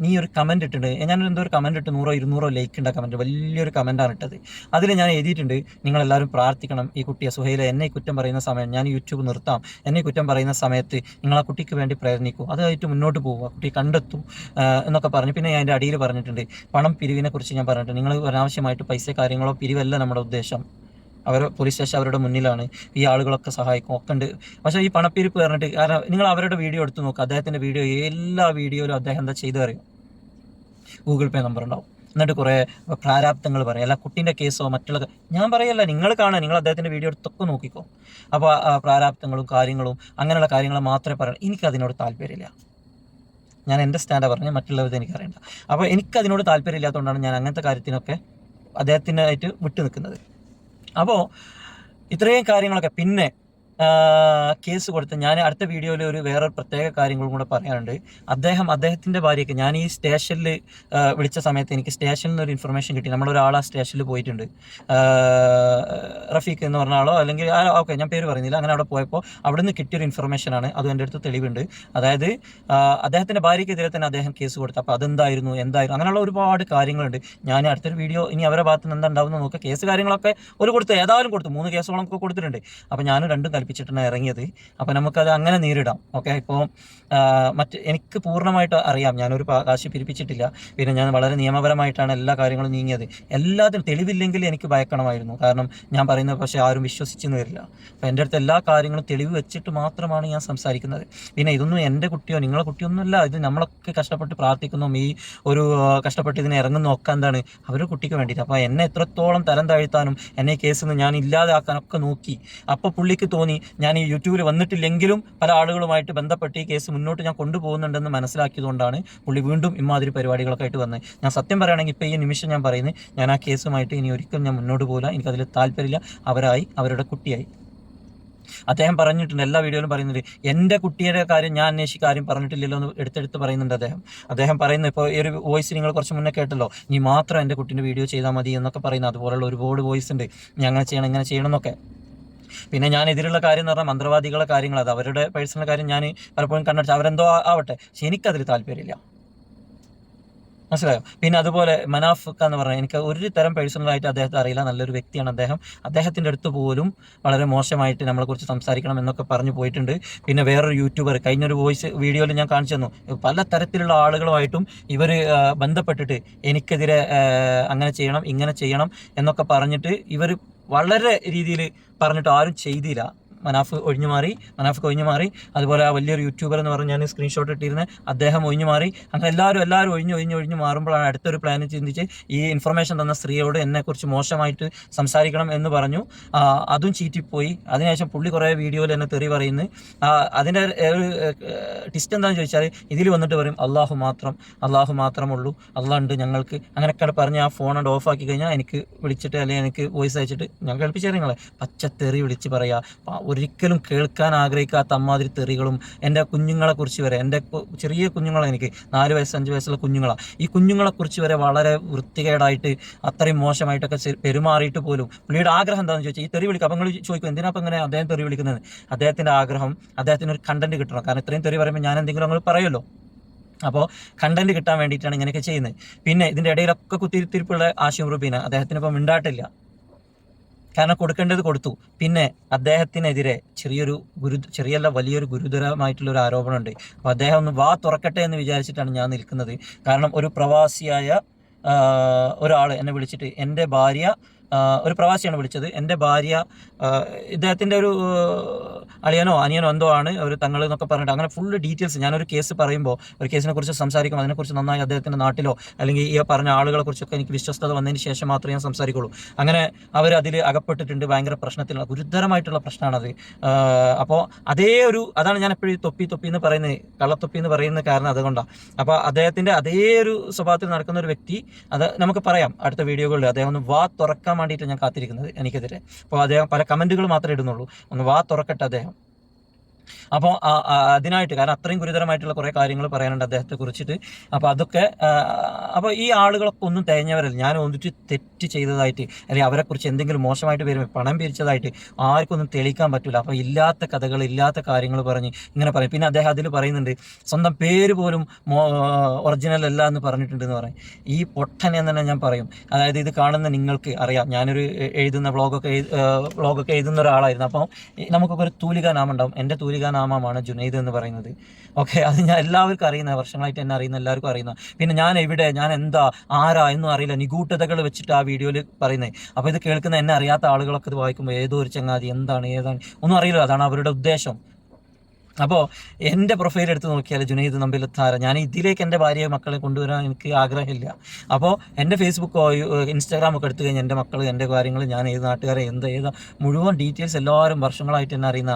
നീ ഒരു കമൻറ്റ് ഇട്ടിട്ടുണ്ട്, ഞാനൊരു ഒരു കമൻറ്റ് ഇട്ട് 100-200 ലൈക്ക് ഉണ്ട്. കമൻറ്റ് വലിയൊരു കമൻറ്റാണ് ഇട്ടത്. അതിൽ ഞാൻ എഴുതിയിട്ടുണ്ട്, നിങ്ങളെല്ലാവരും പ്രാർത്ഥിക്കണം ഈ കുട്ടിയെ സുഹൈല എന്നെ കുറ്റം പറയുന്ന സമയം ഞാൻ യൂട്യൂബ് നിർത്താം, എന്നെ കുറ്റം പറയുന്ന സമയത്ത് നിങ്ങൾ ആ കുട്ടിക്ക് വേണ്ടി പ്രയത്നിക്കൂ, അതായിട്ട് മുന്നോട്ട് പോവുക, കുട്ടി കണ്ടെത്തൂ എന്നൊക്കെ പറഞ്ഞു. പിന്നെ ഞാൻ എൻ്റെ അടിയിൽ പറഞ്ഞിട്ടുണ്ട്, പണം പിരിവിനെ കുറിച്ച് ഞാൻ പറഞ്ഞിട്ടുണ്ട്. നിങ്ങൾ അനാവശ്യമായിട്ട് പൈസ കാര്യങ്ങളോ പിരിവല്ല നമ്മുടെ ഉദ്ദേശം. പോലീസ് സ്റ്റേഷൻ അവരുടെ മുന്നിലാണ്, ഈ ആളുകളൊക്കെ സഹായിക്കും ഒക്കെ ഉണ്ട്. പക്ഷേ ഈ പണപ്പിരിപ്പ് പറഞ്ഞിട്ട്, കാരണം നിങ്ങൾ അവരുടെ വീഡിയോ എടുത്ത് നോക്കുക, അദ്ദേഹത്തിൻ്റെ വീഡിയോ എല്ലാ വീഡിയോയിലും അദ്ദേഹം എന്താ ചെയ്തു അറിയും, ഗൂഗിൾ പേ നമ്പർ ഉണ്ടാവും, എന്നിട്ട് കുറേ പ്രാരാബ്ദങ്ങൾ പറയും. അല്ല കുട്ടീൻ്റെ കേസോ മറ്റുള്ള ഞാൻ പറയല്ല, നിങ്ങൾ കാണാൻ, നിങ്ങൾ അദ്ദേഹത്തിൻ്റെ വീഡിയോ എടുത്തൊക്കെ നോക്കിക്കോ. അപ്പോൾ പ്രാരാബ്ദങ്ങളും കാര്യങ്ങളും അങ്ങനെയുള്ള കാര്യങ്ങൾ മാത്രമേ പറയൂ. എനിക്കതിനോട് താല്പര്യമില്ല. ഞാൻ എൻ്റെ സ്റ്റാൻഡാണ് പറഞ്ഞത്, മറ്റുള്ളവരുടെ എനിക്കറിയണ്ട. അപ്പോൾ എനിക്കതിനോട് താല്പര്യമില്ലാത്തതുകൊണ്ടാണ് ഞാൻ അങ്ങനത്തെ കാര്യത്തിനൊക്കെ അദ്ദേഹത്തിനായിട്ട് വിട്ടു നിൽക്കുന്നത്. അപ്പോൾ ഇത്രയും കാര്യങ്ങളൊക്കെ പിന്നെ കേസ് കൊടുത്ത് ഞാൻ അടുത്ത വീഡിയോയിൽ ഒരു വേറെ പ്രത്യേക കാര്യങ്ങളും കൂടെ പറയാനുണ്ട്. അദ്ദേഹത്തിൻ്റെ ഭാര്യയ്ക്ക് ഞാൻ ഈ സ്റ്റേഷനിൽ വിളിച്ച സമയത്ത് എനിക്ക് സ്റ്റേഷനിൽ നിന്ന് ഒരു ഇൻഫർമേഷൻ കിട്ടി. നമ്മളൊരാൾ ആ സ്റ്റേഷനിൽ പോയിട്ടുണ്ട്, റഫീഖ് എന്ന് പറഞ്ഞ ആളോ അല്ലെങ്കിൽ ഓക്കെ ഞാൻ പേര് പറയുന്നില്ല. അങ്ങനെ അവിടെ പോയപ്പോൾ അവിടെ നിന്ന് കിട്ടിയൊരു ഇൻഫർമേഷനാണ്, അതും എൻ്റെ അടുത്ത് തെളിവുണ്ട്. അതായത് അദ്ദേഹത്തിൻ്റെ ഭാര്യയ്ക്കെതിരെ തന്നെ അദ്ദേഹം കേസ് കൊടുത്തു. അപ്പോൾ അതെന്തായിരുന്നു അങ്ങനെയുള്ള ഒരുപാട് കാര്യങ്ങളുണ്ട്. ഞാൻ അടുത്തൊരു വീഡിയോ ഇനി അവരുടെ ഭാഗത്ത് നിന്ന് എന്താ ഉണ്ടാവുന്ന നോക്കുക. കേസ് കാര്യങ്ങളൊക്കെ ഏതായാലും കൊടുത്തു, 3 കേസുകളും ഒക്കെ കൊടുത്തിട്ടുണ്ട്. അപ്പോൾ ഞാനും രണ്ടും കൽപ്പിച്ചിട്ടാണ് ഇറങ്ങിയത്. അപ്പോൾ നമുക്കത് അങ്ങനെ നേരിടാം. ഓക്കെ, ഇപ്പോൾ എനിക്ക് പൂർണ്ണമായിട്ട് അറിയാം, ഞാനൊരു കാശ് പിരിപ്പിച്ചിട്ടില്ല. പിന്നെ ഞാൻ വളരെ നിയമപരമായിട്ടാണ് എല്ലാ കാര്യങ്ങളും നീങ്ങിയത്. എല്ലാത്തിനും തെളിവില്ലെങ്കിൽ എനിക്ക് ഭയക്കണമായിരുന്നു, കാരണം ഞാൻ പറയുന്നത് പക്ഷേ ആരും വിശ്വസിച്ചെന്ന് വരില്ല. അപ്പോൾ എൻ്റെ അടുത്ത് എല്ലാ കാര്യങ്ങളും തെളിവ് വെച്ചിട്ട് മാത്രമാണ് ഞാൻ സംസാരിക്കുന്നത്. പിന്നെ ഇതൊന്നും എൻ്റെ കുട്ടിയോ നിങ്ങളെ കുട്ടിയൊന്നുമല്ല, ഇത് നമ്മളൊക്കെ കഷ്ടപ്പെട്ട് പ്രാർത്ഥിക്കുന്നു, ഈ ഒരു കഷ്ടപ്പെട്ട് ഇതിനെ ഇറങ്ങുന്ന ഒക്കെ എന്താണ് അവരുടെ കുട്ടിക്ക് വേണ്ടിയിട്ട്. അപ്പോൾ എന്നെ എത്രത്തോളം തരം താഴ്ത്താനും എന്നെ ഈ കേസിൽ നിന്ന് ഞാൻ ഇല്ലാതാക്കാനൊക്കെ നോക്കി. അപ്പോൾ പുള്ളിക്ക് തോന്നി ഞാൻ ഈ യൂട്യൂബിൽ വന്നിട്ടില്ലെങ്കിലും പല ആളുകളുമായിട്ട് ബന്ധപ്പെട്ട് ഈ കേസ് മുന്നോട്ട് ഞാൻ കൊണ്ടുപോകുന്നുണ്ടെന്ന് മനസ്സിലാക്കിയതുകൊണ്ടാണ് പുള്ളി വീണ്ടും ഇമാതിരി പരിപാടികളൊക്കെ ആയിട്ട് വന്നത്. ഞാൻ സത്യം പറയുകയാണെങ്കിൽ ഇപ്പോൾ ഈ നിമിഷം ഞാൻ പറയുന്നത്, ഞാൻ ആ കേസുമായിട്ട് ഇനി ഒരിക്കലും ഞാൻ മുന്നോട്ട് പോകില്ല. എനിക്കതിൽ താല്പര്യമില്ല. അവരുടെ കുട്ടിയായി. അദ്ദേഹം പറഞ്ഞിട്ടുണ്ട്, എല്ലാ വീഡിയോയിലും പറയുന്നത്, എൻ്റെ കുട്ടിയുടെ കാര്യം ഞാൻ അന്വേഷിക്കുക ആരും പറഞ്ഞിട്ടില്ലല്ലോ എന്ന് എടുത്തെടുത്ത് പറയുന്നുണ്ട് അദ്ദേഹം പറയുന്നത്. ഇപ്പോൾ ഈ ഒരു വോയിസ് നിങ്ങൾ കുറച്ച് മുന്നേ കേട്ടല്ലോ, നീ മാത്രം എൻ്റെ കുട്ടീൻ്റെ വീഡിയോ ചെയ്താൽ മതി എന്നൊക്കെ പറയുന്നത്. അതുപോലുള്ള ഒരുപാട് വോയിസ് ഉണ്ട്, ഞാൻ അങ്ങനെ ചെയ്യണം ഇങ്ങനെ ചെയ്യണം എന്നൊക്കെ. പിന്നെ ഞാൻ എതിരുള്ള കാര്യം എന്ന് പറഞ്ഞാൽ മന്ത്രവാദികളുടെ കാര്യങ്ങൾ, അത് അവരുടെ പേഴ്സണൽ കാര്യം. ഞാൻ പലപ്പോഴും കണ്ടടിച്ച് അവരെന്തോ ആവട്ടെ, പക്ഷെ എനിക്കതിൽ താല്പര്യമില്ല. മനസ്സിലായോ? പിന്നെ അതുപോലെ മനാഫിക്ക എന്ന് പറഞ്ഞാൽ എനിക്ക് ഒരു തരം പേഴ്സണലായിട്ട് അദ്ദേഹത്തെ അറിയില്ല, നല്ലൊരു വ്യക്തിയാണ് അദ്ദേഹം. അദ്ദേഹത്തിൻ്റെ അടുത്ത് പോലും വളരെ മോശമായിട്ട് നമ്മളെക്കുറിച്ച് സംസാരിക്കണം എന്നൊക്കെ പറഞ്ഞു പോയിട്ടുണ്ട്. പിന്നെ വേറൊരു യൂട്യൂബർ കഴിഞ്ഞൊരു വോയിസ് വീഡിയോയിൽ ഞാൻ കാണിച്ചു തന്നു, പല തരത്തിലുള്ള ആളുകളുമായിട്ടും ഇവർ ബന്ധപ്പെട്ടിട്ട് എനിക്കെതിരെ അങ്ങനെ ചെയ്യണം ഇങ്ങനെ ചെയ്യണം എന്നൊക്കെ പറഞ്ഞിട്ട് ഇവർ വളരെ രീതിയിൽ പറഞ്ഞിട്ട് ആരും ചെയ്തില്ല. മനാഫ് ഒഴിഞ്ഞു മാറി. അതുപോലെ ആ വലിയൊരു യൂട്യൂബർ എന്ന് പറഞ്ഞ് ഞാൻ സ്ക്രീൻഷോട്ട് ഇട്ടിരുന്നത്, അദ്ദേഹം ഒഴിഞ്ഞു മാറി. അങ്ങനെ എല്ലാവരും ഒഴിഞ്ഞു മാറുമ്പോഴാണ് അടുത്തൊരു പ്ലാൻ ചിന്തിച്ച് ഈ ഇൻഫർമേഷൻ തന്ന സ്ത്രീയോട് എന്നെക്കുറിച്ച് മോശമായിട്ട് സംസാരിക്കണം എന്ന് പറഞ്ഞു. അതും ചീറ്റിപ്പോയി. അതിനുശേഷം പുള്ളി കുറേ വീഡിയോയിൽ എന്നെ തെറി പറയുന്നു. അതിൻ്റെ ഒരു ടിസ്റ്റ് എന്താണെന്ന് ചോദിച്ചാൽ ഇതിൽ വന്നിട്ട് പറയും അള്ളാഹു മാത്രമുള്ളൂ, അള്ളാഹ് ഉണ്ട് ഞങ്ങൾക്ക്, അങ്ങനെയൊക്കെ പറഞ്ഞ് ആ ഫോൺ ഓഫാക്കി കഴിഞ്ഞാൽ എനിക്ക് വിളിച്ചിട്ട് അല്ലെങ്കിൽ എനിക്ക് വോയിസ് അയച്ചിട്ട് ഞാൻ കേൾപ്പിച്ചേ നിങ്ങളെ പച്ചത്തെറി വിളിച്ച് പറയുക. ഒരിക്കലും കേൾക്കാൻ ആഗ്രഹിക്കാത്ത അമ്മാതിരി തെറികളും എൻ്റെ കുഞ്ഞുങ്ങളെക്കുറിച്ച് വരെ, എൻ്റെ ചെറിയ കുഞ്ഞുങ്ങളാണ്, എനിക്ക് 4 വയസ്സ് 5 വയസ്സുള്ള കുഞ്ഞുങ്ങളാണ്. ഈ കുഞ്ഞുങ്ങളെക്കുറിച്ച് വരെ വളരെ വൃത്തികേടായിട്ട് അത്രയും മോശമായിട്ടൊക്കെ പെരുമാറിയിട്ട് പോലും പുള്ളിയുടെ ആഗ്രഹം എന്താണെന്ന് ചോദിച്ചാൽ ഈ തെറി വിളിക്കുക. അപ്പോൾ നിങ്ങൾ ചോദിക്കും എന്തിനാ അപ്പം ഇങ്ങനെ അദ്ദേഹം തെറി വിളിക്കുന്നത്? അദ്ദേഹത്തിൻ്റെ ആഗ്രഹം അദ്ദേഹത്തിന് ഒരു കണ്ടന്റ് കിട്ടണം. കാരണം ഇത്രയും തെറി പറയുമ്പോൾ ഞാൻ എന്തെങ്കിലും അങ്ങ് പറയുമല്ലോ. അപ്പോൾ കണ്ടന്റ് കിട്ടാൻ വേണ്ടിയിട്ടാണ് ഇങ്ങനെയൊക്കെ ചെയ്യുന്നത്. പിന്നെ ഇതിൻ്റെ ഇടയിലൊക്കെ കുത്തിരിത്തിരിപ്പുള്ള ആശിം റുബീന, അദ്ദേഹത്തിന് ഇപ്പം മിണ്ടാട്ടില്ല, കാരണം കൊടുക്കേണ്ടത് കൊടുത്തു. പിന്നെ അദ്ദേഹത്തിനെതിരെ വലിയൊരു ഗുരുതരമായിട്ടുള്ളൊരു ആരോപണമുണ്ട്. അപ്പോൾ അദ്ദേഹം ഒന്ന് വാ തുറക്കട്ടെ എന്ന് വിചാരിച്ചിട്ടാണ് ഞാൻ നിൽക്കുന്നത്. കാരണം ഒരു പ്രവാസിയായ ഒരാൾ എന്നെ വിളിച്ചിട്ട്, എൻ്റെ ഭാര്യ, ഒരു പ്രവാസിയാണ് വിളിച്ചത്, എൻ്റെ ഭാര്യ ഇദ്ദേഹത്തിൻ്റെ ഒരു അളിയനോ അനിയനോ എന്തോ ആണ് ഒരു തങ്ങൾ എന്നൊക്കെ പറഞ്ഞിട്ട് അങ്ങനെ ഫുള്ള് ഡീറ്റെയിൽസ്. ഞാനൊരു കേസ് പറയുമ്പോൾ, ഒരു കേസിനെ കുറിച്ച് സംസാരിക്കുമ്പോൾ അതിനെക്കുറിച്ച് നന്നായി അദ്ദേഹത്തിൻ്റെ നാട്ടിലോ അല്ലെങ്കിൽ ഈ പറഞ്ഞ ആളുകളെ കുറിച്ചൊക്കെ എനിക്ക് വിശ്വസ്തത വന്നതിന് ശേഷം മാത്രമേ ഞാൻ സംസാരിക്കുള്ളൂ. അങ്ങനെ അവർ അതിൽ അകപ്പെട്ടിട്ടുണ്ട്, ഭയങ്കര പ്രശ്നത്തിലുള്ള ഗുരുതരമായിട്ടുള്ള പ്രശ്നമാണത്. അപ്പോൾ അതാണ് ഞാൻ എപ്പോഴും തൊപ്പി എന്ന് പറയുന്നത്, കള്ളത്തൊപ്പി എന്ന് പറയുന്നത് കാരണം അതുകൊണ്ടാണ്. അപ്പോൾ അദ്ദേഹത്തിൻ്റെ അതേ ഒരു സ്വഭാവത്തിൽ നടക്കുന്ന ഒരു വ്യക്തി, അത് നമുക്ക് പറയാം അടുത്ത വീഡിയോകളിൽ, അദ്ദേഹം ഒന്ന് വാ തുറക്കാൻ വേണ്ടിയിട്ട് ഞാൻ കാത്തിരിക്കുന്നത് എനിക്കെതിരെ. അപ്പോൾ അദ്ദേഹം പല കമൻറ്റുകൾ മാത്രമേ ഇടുന്നുള്ളൂ, ഒന്ന് വാ തുറക്കട്ടെ അദ്ദേഹം. അപ്പോൾ അതിനായിട്ട്, കാരണം അത്രയും ഗുരുതരമായിട്ടുള്ള കുറേ കാര്യങ്ങൾ പറയാനുണ്ട് അദ്ദേഹത്തെ കുറിച്ചിട്ട്. അപ്പോൾ അതൊക്കെ അപ്പോൾ ഈ ആളുകളൊക്കെ ഒന്നും തേഞ്ഞവരല്ല. ഞാൻ ഒന്നിട്ട് തെറ്റ് ചെയ്തതായിട്ട് അല്ലെങ്കിൽ അവരെക്കുറിച്ച് എന്തെങ്കിലും മോശമായിട്ട് വരുമ്പോൾ പണം പിരിച്ചതായിട്ട് ആർക്കൊന്നും തെളിയിക്കാൻ പറ്റില്ല. അപ്പോൾ ഇല്ലാത്ത കഥകൾ, ഇല്ലാത്ത കാര്യങ്ങൾ പറഞ്ഞ് ഇങ്ങനെ പറയും. പിന്നെ അദ്ദേഹം അതിൽ പറയുന്നുണ്ട് സ്വന്തം പേര് പോലും ഒറിജിനൽ അല്ല എന്ന് പറഞ്ഞിട്ടുണ്ടെന്ന് പറയും. ഈ പൊട്ടൻ എന്ന് തന്നെ ഞാൻ പറയും. അതായത് ഇത് കാണുന്ന നിങ്ങൾക്ക് അറിയാം, ഞാനൊരു എഴുതുന്ന വ്ളോഗൊക്കെ എഴുതുന്ന ഒരാളായിരുന്നു. അപ്പോൾ നമുക്കൊക്കെ ഒരു തൂലികാനാമം ഉണ്ടാവും. എൻ്റെ തൂലികാനാമമാണ് ജുനൈദ് എന്ന് പറയുന്നത്. ഓക്കെ, അത് ഞാൻ എല്ലാവർക്കും അറിയുന്ന, വർഷങ്ങളായിട്ട് എന്നെ അറിയുന്ന എല്ലാവർക്കും അറിയുന്ന. പിന്നെ ഞാൻ എവിടെ, ഞാൻ എന്താ, ആരാ എന്നും അറിയില്ല, നിഗൂഢതകൾ വെച്ചിട്ട് ആ വീഡിയോയിൽ പറയുന്നത്. അപ്പോൾ ഇത് കേൾക്കുന്ന എന്നെ അറിയാത്ത ആളുകളൊക്കെ ഇത് വായിക്കുമ്പോൾ ഏതോ ഒരു ചങ്ങാതി ഏതാണ് ഒന്നും അറിയില്ല, അതാണ് അവരുടെ ഉദ്ദേശം. അപ്പോൾ എൻ്റെ പ്രൊഫൈൽ എടുത്ത് നോക്കിയാൽ ജുനൈദ് നമ്പിലത്താര, ഞാൻ ഇതിലേക്ക് എൻ്റെ ഭാര്യയെ മക്കളെ കൊണ്ടുവരാൻ എനിക്ക് ആഗ്രഹമില്ല. അപ്പോൾ എൻ്റെ ഫേസ്ബുക്കോ ഇൻസ്റ്റാഗ്രാമൊക്കെ എടുത്തു കഴിഞ്ഞാൽ എൻ്റെ മക്കൾ, എൻ്റെ കാര്യങ്ങൾ, ഞാൻ ഏത് നാട്ടുകാരെ ഏതാ മുഴുവൻ ഡീറ്റെയിൽസ് എല്ലാവരും വർഷങ്ങളായിട്ട് എന്നെ അറിയുന്ന.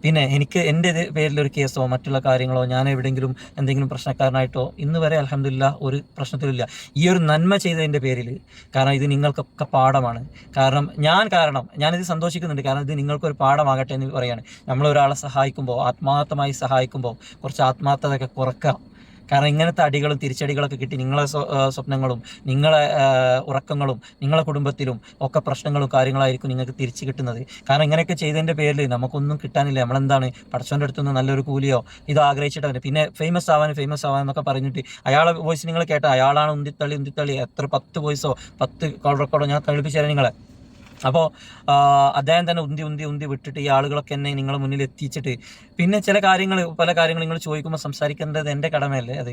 പിന്നെ എനിക്ക് എൻ്റെ പേരിലൊരു കേസോ മറ്റുള്ള കാര്യങ്ങളോ, ഞാൻ എവിടെയെങ്കിലും എന്തെങ്കിലും പ്രശ്നക്കാരനായിട്ടോ ഇന്ന് വരെ അൽഹംദുലില്ലാഹ് ഒരു പ്രശ്നത്തിലില്ല. ഈ ഒരു നന്മ ചെയ്തതിൻ്റെ പേരിൽ. കാരണം ഇത് നിങ്ങൾക്കൊക്കെ പാഠമാണ്. ഞാനിത് സന്തോഷിക്കുന്നുണ്ട്. കാരണം ഇത് നിങ്ങൾക്കൊരു പാഠമാകട്ടെ എന്ന് പറയാണ്. നമ്മളൊരാളെ സഹായിക്കുമ്പോൾ, ആത്മാർത്ഥമായി സഹായിക്കുമ്പോൾ കുറച്ച് ആത്മാർത്ഥതയൊക്കെ കുറക്കുക. കാരണം ഇങ്ങനത്തെ അടികളും തിരിച്ചടികളൊക്കെ കിട്ടി നിങ്ങളെ സ്വപ്നങ്ങളും നിങ്ങളെ ഉറക്കങ്ങളും നിങ്ങളെ കുടുംബത്തിലും ഒക്കെ പ്രശ്നങ്ങളും കാര്യങ്ങളായിരിക്കും നിങ്ങൾക്ക് തിരിച്ചു കിട്ടുന്നത്. കാരണം ഇങ്ങനെയൊക്കെ ചെയ്തതിൻ്റെ പേരിൽ നമുക്കൊന്നും കിട്ടാനില്ല. നമ്മളെന്താണ് പടച്ചോൻ്റെ അടുത്തുനിന്ന് നല്ലൊരു കൂലിയോ ഇത് ആഗ്രഹിച്ചിട്ട് പിന്നെ ഫേമസ് ആവാൻ എന്നൊക്കെ പറഞ്ഞിട്ട് അയാളെ വോയിസ് നിങ്ങൾ കേട്ട, അയാളാണ് ഉന്തിത്തള്ളി എത്ര 10 വോയിസോ 10 കോൾ റെക്കോർഡോ ഞാൻ കളിപ്പിച്ചു നിങ്ങളെ. അപ്പോൾ അദ്ദേഹം തന്നെ ഉന്തി വിട്ടിട്ട് ഈ ആളുകളൊക്കെ എന്നെ നിങ്ങളെ മുന്നിൽ എത്തിച്ചിട്ട് പിന്നെ പല കാര്യങ്ങൾ നിങ്ങൾ ചോദിക്കുമ്പോൾ സംസാരിക്കേണ്ടത് എൻ്റെ കടമയല്ലേ അത്.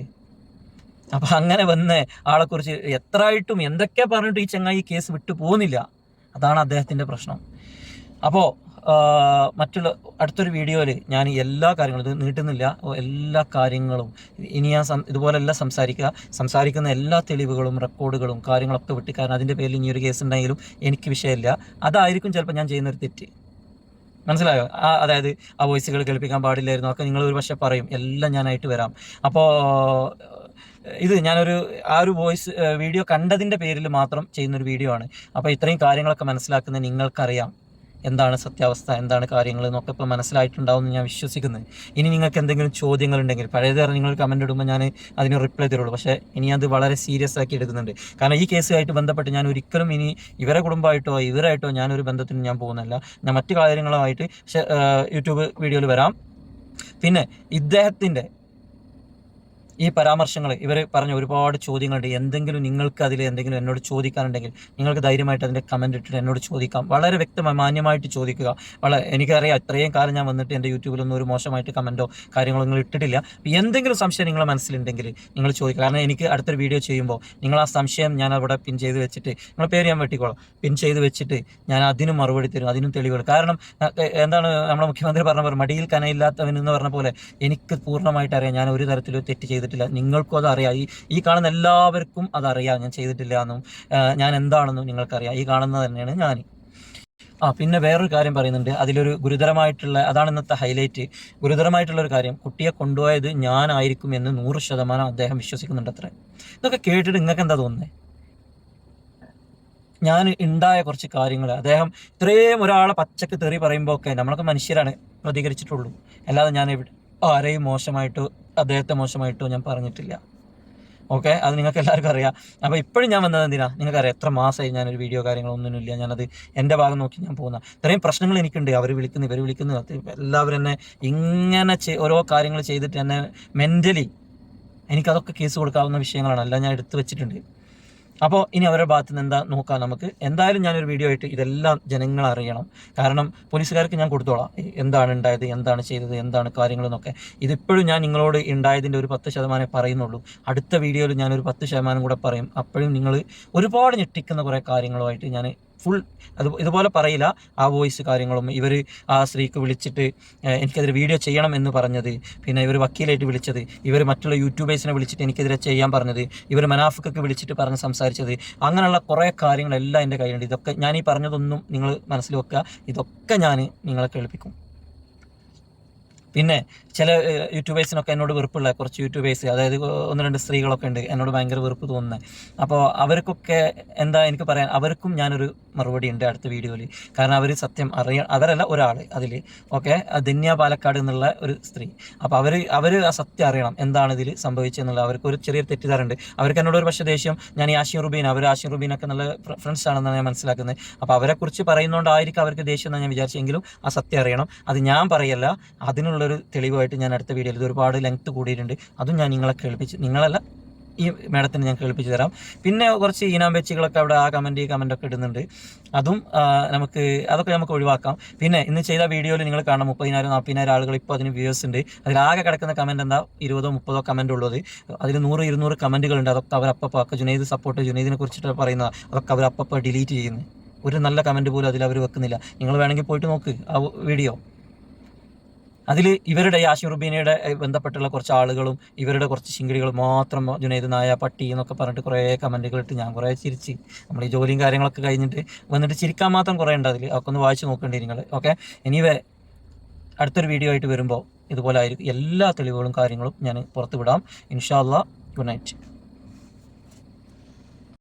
അപ്പോൾ അങ്ങനെ വന്ന് ആളെക്കുറിച്ച് എത്രയായിട്ടും എന്തൊക്കെ പറഞ്ഞിട്ട് ഈ ചങ്ങായി കേസ് വിട്ടു പോകുന്നില്ല. അതാണ് അദ്ദേഹത്തിൻ്റെ പ്രശ്നം. അപ്പോൾ മറ്റുള്ള അടുത്തൊരു വീഡിയോയിൽ ഞാൻ എല്ലാ കാര്യങ്ങളും, ഇത് നീട്ടുന്നില്ല, എല്ലാ കാര്യങ്ങളും ഇനി ഞാൻ ഇതുപോലെല്ലാം സംസാരിക്കുന്ന എല്ലാ തെളിവുകളും റെക്കോർഡുകളും കാര്യങ്ങളൊക്കെ വിട്ട്, കാരണം അതിൻ്റെ പേരിൽ ഇനിയൊരു കേസ് ഉണ്ടെങ്കിലും എനിക്ക് വിഷയമില്ല. അതായിരിക്കും ചിലപ്പോൾ ഞാൻ ചെയ്യുന്നൊരു തെറ്റ്. മനസ്സിലായോ? അതായത് ആ വോയിസുകൾ കേൾപ്പിക്കാൻ പാടില്ലായിരുന്നു ഒക്കെ നിങ്ങൾ ഒരു പക്ഷേ പറയും. എല്ലാം ഞാനായിട്ട് വരാം. അപ്പോൾ ഇത് ഞാനൊരു ഒരു വീഡിയോ കണ്ടതിൻ്റെ പേരിൽ മാത്രം ചെയ്യുന്നൊരു വീഡിയോ ആണ്. അപ്പോൾ ഇത്രയും കാര്യങ്ങളൊക്കെ മനസ്സിലാക്കുന്നത് നിങ്ങൾക്കറിയാം, എന്താണ് സത്യാവസ്ഥ, എന്താണ് കാര്യങ്ങൾ എന്നൊക്കെ ഇപ്പോൾ മനസ്സിലായിട്ടുണ്ടാവും എന്ന് ഞാൻ വിശ്വസിക്കുന്നത്. ഇനി നിങ്ങൾക്ക് എന്തെങ്കിലും ചോദ്യങ്ങളുണ്ടെങ്കിൽ പഴയത് നിങ്ങൾ കമൻ്റ് ഇടുമ്പോൾ ഞാൻ അതിന് റിപ്ലൈ തരുള്ളൂ. പക്ഷേ ഇനി അത് വളരെ സീരിയസ് ആക്കി എടുക്കുന്നുണ്ട്. കാരണം ഈ കേസുമായിട്ട് ബന്ധപ്പെട്ട് ഞാൻ ഒരിക്കലും ഇനി ഇവരെ കുടുംബമായിട്ടോ ഇവരായിട്ടോ ഞാനൊരു ബന്ധത്തിന് ഞാൻ പോകുന്നില്ല. ഞാൻ മറ്റു കാര്യങ്ങളുമായിട്ട് യൂട്യൂബ് വീഡിയോയിൽ വരാം. പിന്നെ ഈ പരാമർശങ്ങൾ ഇവർ പറഞ്ഞ ഒരുപാട് ചോദ്യങ്ങളുണ്ട്. എന്തെങ്കിലും നിങ്ങൾക്ക് അതിൽ എന്തെങ്കിലും എന്നോട് ചോദിക്കാനുണ്ടെങ്കിൽ നിങ്ങൾക്ക് ധൈര്യമായിട്ട് അതിൻ്റെ കമൻറ്റ് ഇട്ടിട്ട് എന്നോട് ചോദിക്കാം. വളരെ വ്യക്തമായി മാന്യമായിട്ട് ചോദിക്കുക. എനിക്കറിയാം ഇത്രയും കാലം ഞാൻ വന്നിട്ട് എൻ്റെ യൂട്യൂബിലൊന്നും ഒരു മോശമായിട്ട് കമൻറ്റോ കാര്യങ്ങളോ നിങ്ങൾ ഇട്ടിട്ടില്ല. എന്തെങ്കിലും സംശയം നിങ്ങളുടെ മനസ്സിലുണ്ടെങ്കിൽ നിങ്ങൾ ചോദിക്കുക. കാരണം എനിക്ക് അടുത്തൊരു വീഡിയോ ചെയ്യുമ്പോൾ നിങ്ങൾ ആ സംശയം ഞാൻ അവിടെ പിൻ ചെയ്ത് വെച്ചിട്ട്, നിങ്ങളുടെ പേര് ഞാൻ വെട്ടിക്കോളാം, പിൻ ചെയ്ത് വെച്ചിട്ട് ഞാൻ അതിനും മറുപടി തരും, അതിനും തെളിവുകൾ. കാരണം എന്താണ് നമ്മുടെ മുഖ്യമന്ത്രി പറഞ്ഞ പോലെ മടിയിൽ കനയില്ലാത്തവൻ എന്ന് പറഞ്ഞ പോലെ എനിക്ക് പൂർണ്ണമായിട്ട് അറിയാം ഞാൻ ഒരു തരത്തിലും തെറ്റ് ചെയ്തിട്ടില്ല. നിങ്ങൾക്കും അത് അറിയാം, ഈ കാണുന്ന എല്ലാവർക്കും അതറിയാം ഞാൻ ചെയ്തിട്ടില്ല എന്നും ഞാൻ എന്താണെന്നും നിങ്ങൾക്കറിയാം. ഈ കാണുന്നത് തന്നെയാണ് ഞാൻ. പിന്നെ വേറൊരു കാര്യം പറയുന്നുണ്ട്, അതിലൊരു ഗുരുതരമായിട്ടുള്ള, അതാണ് ഇന്നത്തെ ഹൈലൈറ്റ്, ഗുരുതരമായിട്ടുള്ളൊരു കാര്യം, കുട്ടിയെ കൊണ്ടുപോയത് ഞാനായിരിക്കും എന്ന് 100% അദ്ദേഹം വിശ്വസിക്കുന്നുണ്ട് അത്രേ. ഇതൊക്കെ കേട്ടിട്ട് നിങ്ങൾക്ക് എന്താ തോന്നുന്നത്? ഞാൻ ഉണ്ടായ കുറച്ച് കാര്യങ്ങൾ അദ്ദേഹം ഇത്രയും ഒരാളെ പച്ചക്ക് തെറി പറയുമ്പോൾ ഒക്കെ നമ്മളൊക്കെ മനുഷ്യരാണ്, പ്രതികരിച്ചിട്ടുള്ളൂ. അല്ലാതെ ഞാൻ ആരെയും മോശമായിട്ടോ അദ്ദേഹത്തെ മോശമായിട്ടോ ഞാൻ പറഞ്ഞിട്ടില്ല. ഓക്കെ, അത് നിങ്ങൾക്ക് എല്ലാവർക്കും അറിയാം. അപ്പോൾ ഇപ്പോഴും ഞാൻ വന്നത് എന്തിനാ നിങ്ങൾക്കറിയാം. എത്ര മാസമായി ഞാനൊരു വീഡിയോ കാര്യങ്ങളൊന്നുമില്ല, ഞാനത് എൻ്റെ ഭാഗം നോക്കി ഞാൻ പോകുന്ന. ഇത്രയും പ്രശ്നങ്ങൾ എനിക്കുണ്ട്. അവർ വിളിക്കുന്നു, ഇവർ വിളിക്കുന്നു, എല്ലാവരും എന്നെ ഇങ്ങനെ ഓരോ കാര്യങ്ങൾ ചെയ്തിട്ട് എന്നെ മെൻ്റലി എനിക്കതൊക്കെ കേസ് കൊടുക്കാവുന്ന വിഷയങ്ങളാണ്, എല്ലാം ഞാൻ എടുത്തു വെച്ചിട്ടുണ്ട്. അപ്പോൾ ഇനി അവരുടെ ഭാഗത്ത് നിന്ന് എന്താ നോക്കാം നമുക്ക്. എന്തായാലും ഞാനൊരു വീഡിയോ ആയിട്ട് ഇതെല്ലാം ജനങ്ങൾ അറിയണം. കാരണം പോലീസുകാർക്ക് ഞാൻ കൊടുത്തോളാം എന്താണ് ഉണ്ടായത്, എന്താണ് ചെയ്തത്, എന്താണ് കാര്യങ്ങളെന്നൊക്കെ. ഇതിപ്പോഴും ഞാൻ നിങ്ങളോട് ഉണ്ടായതിൻ്റെ ഒരു 10% പറയുന്നുള്ളൂ. അടുത്ത വീഡിയോയിൽ ഞാനൊരു 10% കൂടെ പറയും. അപ്പോഴും നിങ്ങൾ ഒരുപാട് ഞെട്ടിക്കുന്ന കുറേ കാര്യങ്ങളുമായിട്ട് ഞാൻ ഫുൾ ഇതുപോലെ പറയില്ല. ആ വോയിസ് കാര്യങ്ങളും ഇവർ ആ സ്ത്രീക്ക് വിളിച്ചിട്ട് എനിക്കെതിരെ വീഡിയോ ചെയ്യണം എന്ന് പറഞ്ഞത്, പിന്നെ ഇവർ വക്കീലായിട്ട് വിളിച്ചത്, ഇവർ മറ്റുള്ള യൂട്യൂബേഴ്സിനെ വിളിച്ചിട്ട് എനിക്കെതിരെ ചെയ്യാൻ പറഞ്ഞത്, ഇവർ മനാഫിക്കൊക്കെ വിളിച്ചിട്ട് പറഞ്ഞ് സംസാരിച്ചത്, അങ്ങനെയുള്ള കുറേ കാര്യങ്ങളെല്ലാം എൻ്റെ കയ്യിലുണ്ട്. ഇതൊക്കെ ഞാൻ ഈ പറഞ്ഞതൊന്നും നിങ്ങൾ മനസ്സിൽ വെക്കുക, ഇതൊക്കെ ഞാൻ നിങ്ങളെ കേൾപ്പിക്കും. പിന്നെ ചില യൂട്യൂബേഴ്സിനൊക്കെ എന്നോട് വെറുപ്പുള്ള കുറച്ച് യൂട്യൂബേഴ്സ്, അതായത് 1-2 സ്ത്രീകളൊക്കെ ഉണ്ട് എന്നോട് ഭയങ്കര വെറുപ്പ് തോന്നുന്നത്. അപ്പോൾ അവർക്കൊക്കെ എന്താ എനിക്ക് പറയാൻ, അവർക്കും ഞാനൊരു മറുപടി ഉണ്ട് അടുത്ത വീഡിയോയിൽ. കാരണം അവർ സത്യം അവരല്ല ഒരാൾ അതിൽ, ഓക്കെ, ധന്യ പാലക്കാട് എന്നുള്ള ഒരു സ്ത്രീ. അപ്പോൾ അവർ ആ സത്യം അറിയണം, എന്താണ് ഇതിൽ സംഭവിച്ചതെന്നുള്ള. അവർക്കൊരു ചെറിയൊരു തെറ്റിദ്ധാരണ ഉണ്ട്. അവർക്ക് എന്നോട് ഒരു പക്ഷേ ദേഷ്യം, ഞാൻ ഈ ആഷിം റുബീൻ, ആഷിം റുബീനൊക്കെ നല്ല ഫ്രണ്ട്സ് ആണെന്നാണ് ഞാൻ മനസ്സിലാക്കുന്നത്. അപ്പോൾ അവരെക്കുറിച്ച് പറയുന്നതുകൊണ്ടായിരിക്കും അവർക്ക് ദേഷ്യം എന്നാണ് ഞാൻ വിചാരിച്ചെങ്കിലും ആ സത്യം അറിയണം. അത് ഞാൻ പറയല്ല, അതിനുള്ളൊരു തെളിവായിട്ട് ഞാൻ അടുത്ത വീഡിയോയിൽ, ഇത് ഒരുപാട് ലെങ്ത് കൂടിയിട്ടുണ്ട്, അതും ഞാൻ നിങ്ങളല്ല ഈ മേഡത്തിന് ഞാൻ കേൾപ്പിച്ച് തരാം. പിന്നെ കുറച്ച് ഈനാമ്പേച്ചികളൊക്കെ അവിടെ ആ കമൻറ്റൊക്കെ ഇടുന്നുണ്ട്, അതൊക്കെ നമുക്ക് ഒഴിവാക്കാം. പിന്നെ ഇന്ന് ചെയ്ത വീഡിയോയിൽ നിങ്ങൾ കാണാം 30,000-40,000 ആളുകൾ ഇപ്പോൾ അതിന് വ്യൂവേഴ്സ് ഉണ്ട്. അതിലാകെ കിടക്കുന്ന കമൻറ്റ് എന്താ 20-30 കമൻറ്റ് ഉള്ളത്. അതിൽ 100-200 കമൻറ്റുകളുണ്ട്. അതൊക്കെ അവരപ്പോൾ ജുനൈദ് സപ്പോർട്ട്, ജുനൈദിനെ കുറിച്ചിട്ട് പറയുന്ന അതൊക്കെ അവരപ്പോൾ ഡിലീറ്റ് ചെയ്യുന്നു. ഒരു നല്ല കമൻറ്റ് പോലും അതിൽ അവർ വെക്കുന്നില്ല. നിങ്ങൾ വേണമെങ്കിൽ പോയിട്ട് നോക്ക് ആ വീഡിയോ. അതിൽ ഇവരുടെ ആഷിം റുബീനയുടെ ബന്ധപ്പെട്ടുള്ള കുറച്ച് ആളുകളും ഇവരുടെ കുറച്ച് ശിങ്കിടികൾ മാത്രം ജുനൈദ് നായ പട്ടി എന്നൊക്കെ പറഞ്ഞിട്ട് കുറേ കമൻറ്റുകൾ ഇട്ട് ഞാൻ കുറേ ചിരിച്ച്. നമ്മൾ ഈ ജോലിയും കാര്യങ്ങളൊക്കെ കഴിഞ്ഞിട്ട് വന്നിട്ട് ചിരിക്കാൻ മാത്രം കുറേ ഉണ്ട് അതിൽ. അതൊക്കെ ഒന്ന് വായിച്ച് നോക്കേണ്ടി നിങ്ങൾ. ഓക്കെ, എനിവേ അടുത്തൊരു വീഡിയോ ആയിട്ട് വരുമ്പോൾ ഇതുപോലെ ആയിരിക്കും എല്ലാ തെളിവുകളും കാര്യങ്ങളും ഞാൻ പുറത്ത് വിടാം. ഇൻഷാ അല്ലാഹ്. Good night.